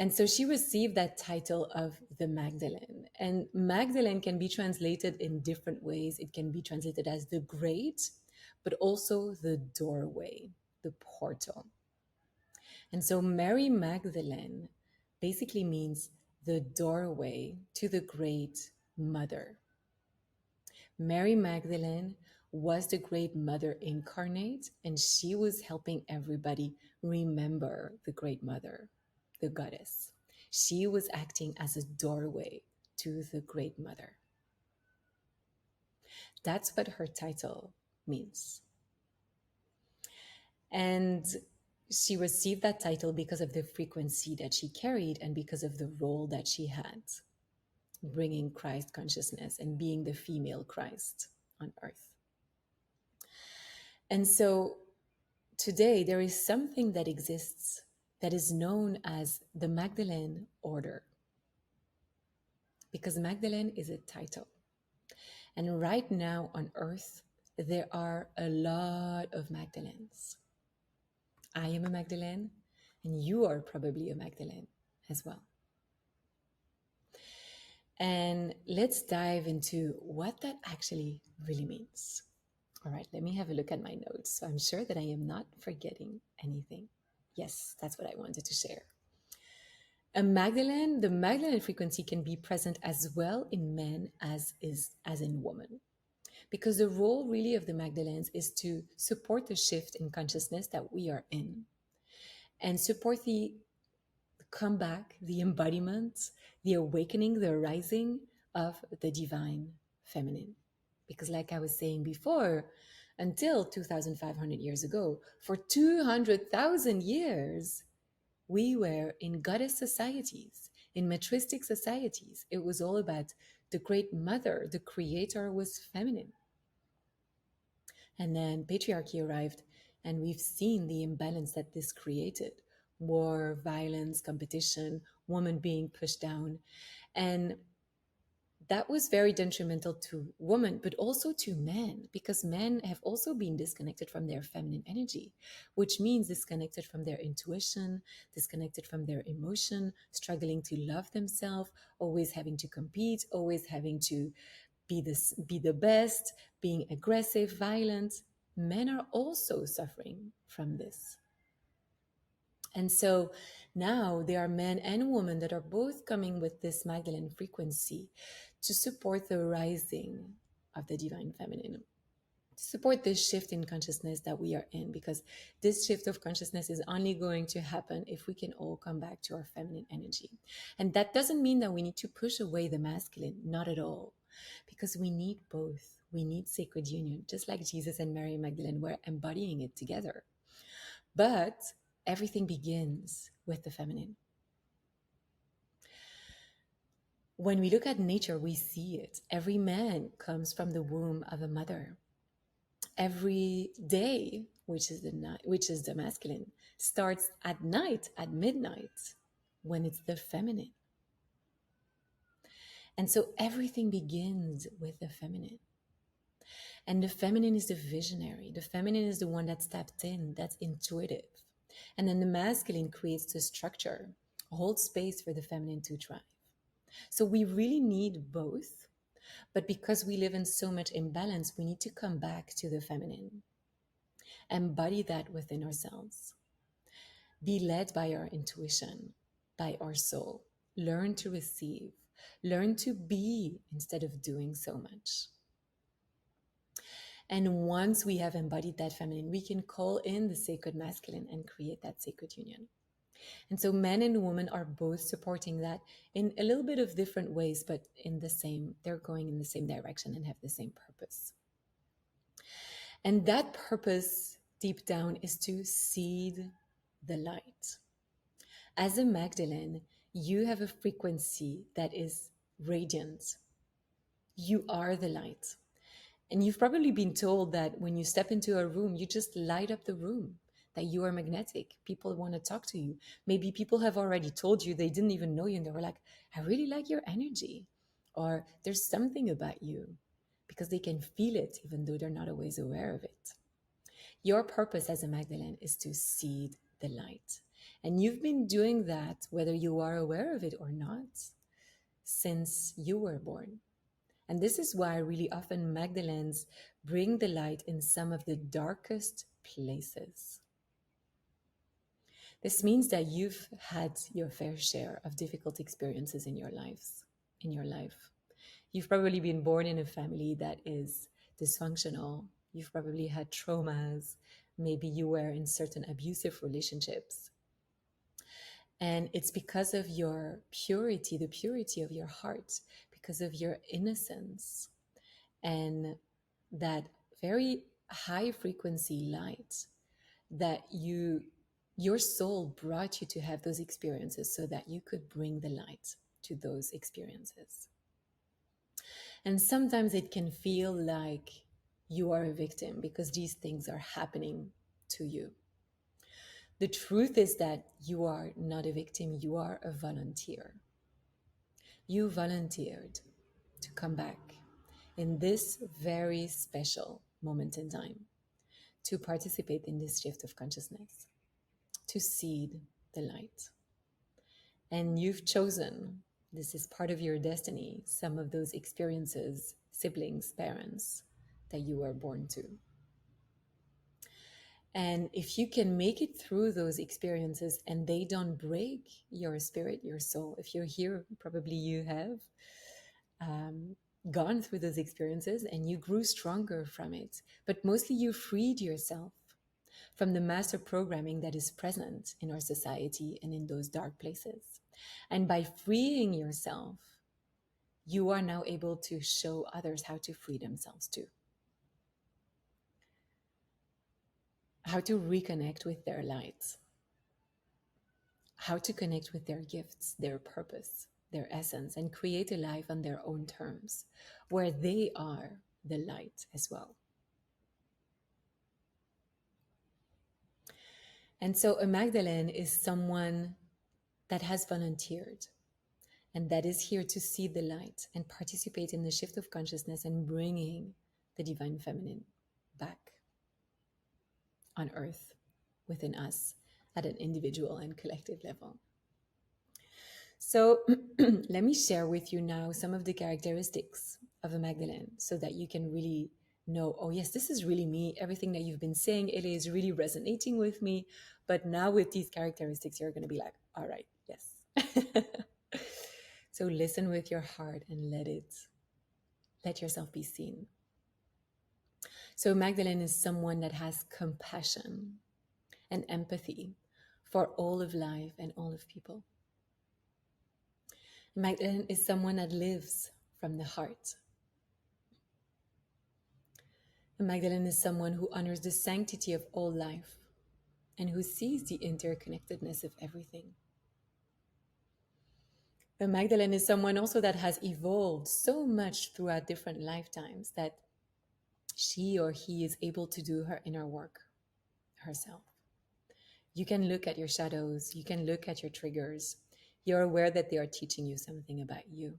And so she received that title of the Magdalene. And Magdalene can be translated in different ways. It can be translated as the great, but also the doorway, the portal. And so Mary Magdalene basically means the doorway to the great mother. Mary Magdalene was the great mother incarnate, and she was helping everybody remember the great mother, the goddess. She was acting as a doorway to the great mother. That's what her title means. And she received that title because of the frequency that she carried and because of the role that she had, bringing Christ consciousness and being the female Christ on earth. And so today there is something that exists that is known as the Magdalene order, because Magdalene is a title. And right now on earth, there are a lot of Magdalenes. I am a Magdalene, and you are probably a Magdalene as well. And let's dive into what that actually really means. All right, let me have a look at my notes. So I'm sure that I am not forgetting anything. Yes, that's what I wanted to share. The Magdalene frequency can be present as well in men as in women. Because the role really of the Magdalenes is to support the shift in consciousness that we are in and support the comeback, the embodiment, the awakening, the arising of the divine feminine. Because like I was saying before, until 2,500 years ago, for 200,000 years, we were in goddess societies, in matristic societies. It was all about the great mother, the creator was feminine. And then patriarchy arrived And we've seen the imbalance that this created: war, violence, competition, women being pushed down. And that was very detrimental to women, but also to men, because men have also been disconnected from their feminine energy, which means disconnected from their intuition, disconnected from their emotion, struggling to love themselves, always having to compete, always having to be the best, being aggressive, violent. Men are also suffering from this. And so now there are men and women that are both coming with this Magdalene frequency to support the rising of the divine feminine, to support this shift in consciousness that we are in, because this shift of consciousness is only going to happen if we can all come back to our feminine energy. And that doesn't mean that we need to push away the masculine, not at all, because we need both. We need sacred union, just like Jesus and Mary Magdalene were embodying it together. But everything begins with the feminine. When we look at nature, we see it. Every man comes from the womb of a mother. Every day, which is the masculine, starts at night, at midnight, when it's the feminine. And so everything begins with the feminine. And the feminine is the visionary. The feminine is the one that's tapped in, that's intuitive. And then the masculine creates the structure, holds space for the feminine to thrive. So we really need both. But because we live in so much imbalance, we need to come back to the feminine, embody that within ourselves, be led by our intuition, by our soul, learn to receive, learn to be instead of doing so much. And once we have embodied that feminine, we can call in the sacred masculine and create that sacred union. And so men and women are both supporting that in a little bit of different ways, but they're going in the same direction and have the same purpose. And that purpose deep down is to seed the light. As a Magdalene, you have a frequency that is radiant. You are the light. And you've probably been told that when you step into a room, you just light up the room, that you are magnetic. People want to talk to you. Maybe people have already told you, they didn't even know you, and they were like, I really like your energy. Or there's something about you, because they can feel it, even though they're not always aware of it. Your purpose as a Magdalene is to seed the light. And you've been doing that, whether you are aware of it or not, since you were born. And this is why really often Magdalenes bring the light in some of the darkest places. This means that you've had your fair share of difficult experiences in your life. You've probably been born in a family that is dysfunctional. You've probably had traumas. Maybe you were in certain abusive relationships. And it's because of your purity, the purity of your heart, because of your innocence, and that very high frequency light that your soul brought you to have those experiences so that you could bring the light to those experiences. And sometimes it can feel like you are a victim because these things are happening to you. The truth is that you are not a victim, you are a volunteer. You volunteered to come back in this very special moment in time, to participate in this shift of consciousness, to seed the light. And you've chosen, this is part of your destiny, some of those experiences, siblings, parents, that you were born to. And if you can make it through those experiences and they don't break your spirit, your soul, if you're here, probably you have gone through those experiences and you grew stronger from it, but mostly you freed yourself from the master programming that is present in our society and in those dark places. And by freeing yourself, you are now able to show others how to free themselves too. How to reconnect with their light. How to connect with their gifts, their purpose, their essence, and create a life on their own terms, where they are the light as well. And so a Magdalene is someone that has volunteered and that is here to see the light and participate in the shift of consciousness and bringing the divine feminine back on earth within us at an individual and collective level. So let me share with you now some of the characteristics of a Magdalene so that you can really know, oh yes, this is really me. Everything that you've been saying, Ele, is really resonating with me. But now with these characteristics, you're going to be like, all right, yes. So listen with your heart and let yourself be seen. So Magdalene is someone that has compassion and empathy for all of life and all of people. Magdalene is someone that lives from the heart. Magdalene is someone who honors the sanctity of all life and who sees the interconnectedness of everything. But Magdalene is someone also that has evolved so much throughout different lifetimes that she or he is able to do her inner work herself. You can look at your shadows, you can look at your triggers. You're aware that they are teaching you something about you.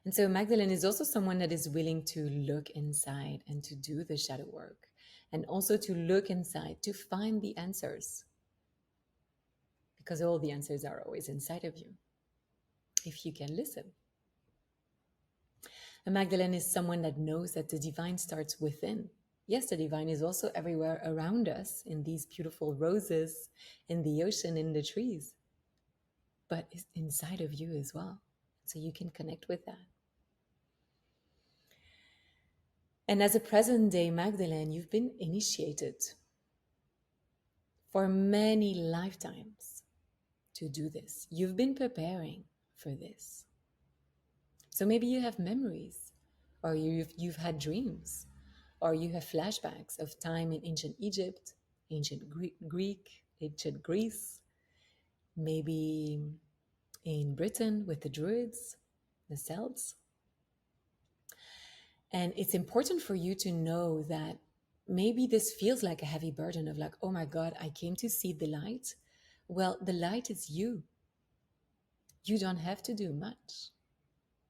And so Magdalene is also someone that is willing to look inside and to do the shadow work, and also to look inside to find the answers. Because all the answers are always inside of you, if you can listen. And Magdalene is someone that knows that the divine starts within. Yes, the divine is also everywhere around us, in these beautiful roses, in the ocean, in the trees, but it's inside of you as well. So you can connect with that. And as a present day Magdalene, you've been initiated for many lifetimes to do this. You've been preparing for this. So maybe you have memories, or you've had dreams, or you have flashbacks of time in ancient Egypt, ancient Greek, ancient Greece, maybe in Britain with the Druids, the Celts. And it's important for you to know that maybe this feels like a heavy burden of like, oh my God, I came to see the light. Well, the light is you. You don't have to do much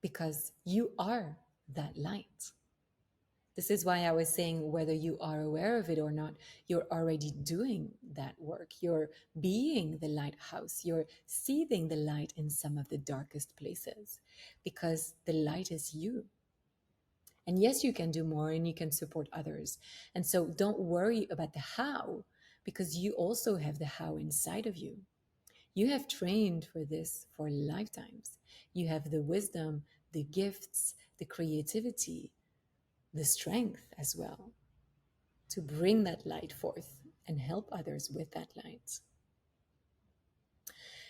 because you are that light. This is why I was saying whether you are aware of it or not, you're already doing that work. You're being the lighthouse. You're seething the light in some of the darkest places because the light is you. And yes, you can do more and you can support others. And so don't worry about the how, because you also have the how inside of you. You have trained for this for lifetimes. You have the wisdom, the gifts, the creativity, the strength as well to bring that light forth and help others with that light.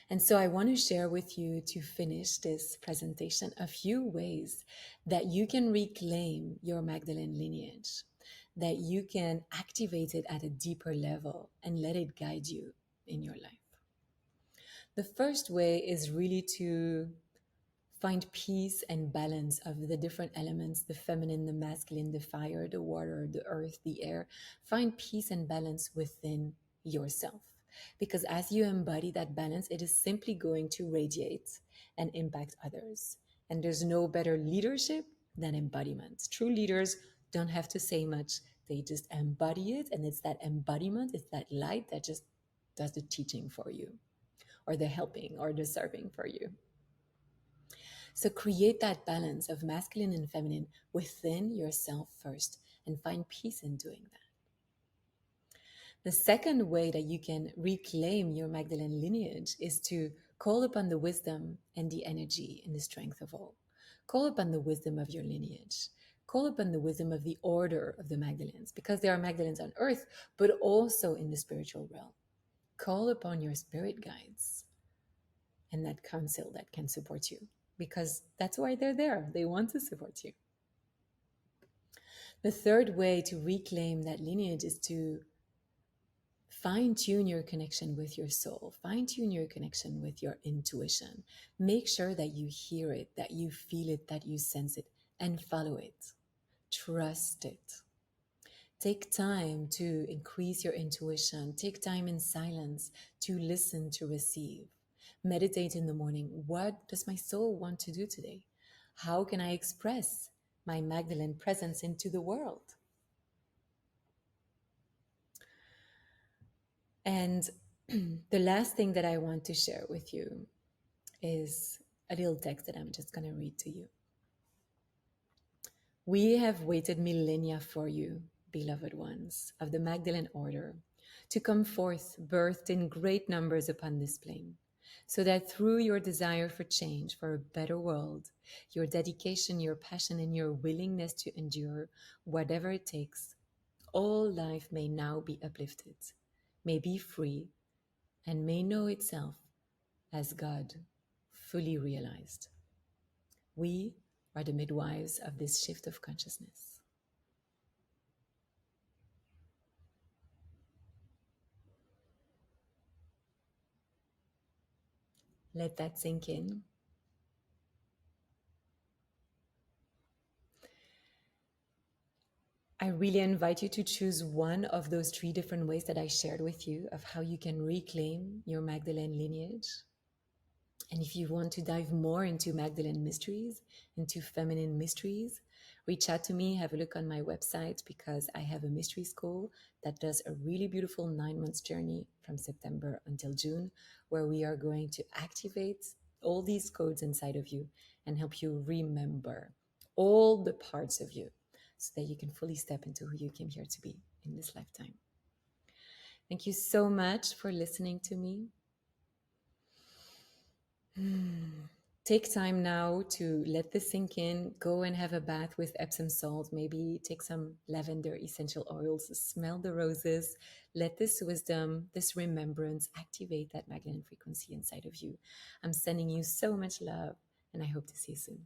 And so I want to share with you, to finish this presentation, a few ways that you can reclaim your Magdalene lineage, that you can activate it at a deeper level and let it guide you in your life. The first way is really to find peace and balance of the different elements, the feminine, the masculine, the fire, the water, the earth, the air. Find peace and balance within yourself. Because as you embody that balance, it is simply going to radiate and impact others. And there's no better leadership than embodiment. True leaders don't have to say much. They just embody it. And it's that embodiment, it's that light that just does the teaching for you, or the helping, or the serving for you. So create that balance of masculine and feminine within yourself first, and find peace in doing that. The second way that you can reclaim your Magdalene lineage is to call upon the wisdom and the energy and the strength of all. Call upon the wisdom of your lineage. Call upon the wisdom of the order of the Magdalenes, because there are Magdalenes on earth, but also in the spiritual realm. Call upon your spirit guides and that counsel that can support you, because that's why they're there. They want to support you. The third way to reclaim that lineage is to fine-tune your connection with your soul, fine-tune your connection with your intuition. Make sure that you hear it, that you feel it, that you sense it, and follow it. Trust it. Take time to increase your intuition. Take time in silence to listen, to receive. Meditate in the morning. What does my soul want to do today? How can I express my Magdalene presence into the world? And the last thing that I want to share with you is a little text that I'm just going to read to you. We have waited millennia for you, beloved ones of the Magdalene order, to come forth, birthed in great numbers upon this plane, so that through your desire for change, for a better world, your dedication, your passion, and your willingness to endure whatever it takes, all life may now be uplifted, may be free, and may know itself as God, fully realized. We are the midwives of this shift of consciousness. Let that sink in. I really invite you to choose one of those 3 different ways that I shared with you of how you can reclaim your Magdalene lineage. And if you want to dive more into Magdalene mysteries, into feminine mysteries, reach out to me, have a look on my website, because I have a mystery school that does a really beautiful 9-month journey from September until June, where we are going to activate all these codes inside of you and help you remember all the parts of you so that you can fully step into who you came here to be in this lifetime. Thank you so much for listening to me. Take time now to let this sink in. Go and have a bath with Epsom salt. Maybe take some lavender essential oils. Smell the roses. Let this wisdom, this remembrance activate that Magdalene frequency inside of you. I'm sending you so much love, and I hope to see you soon.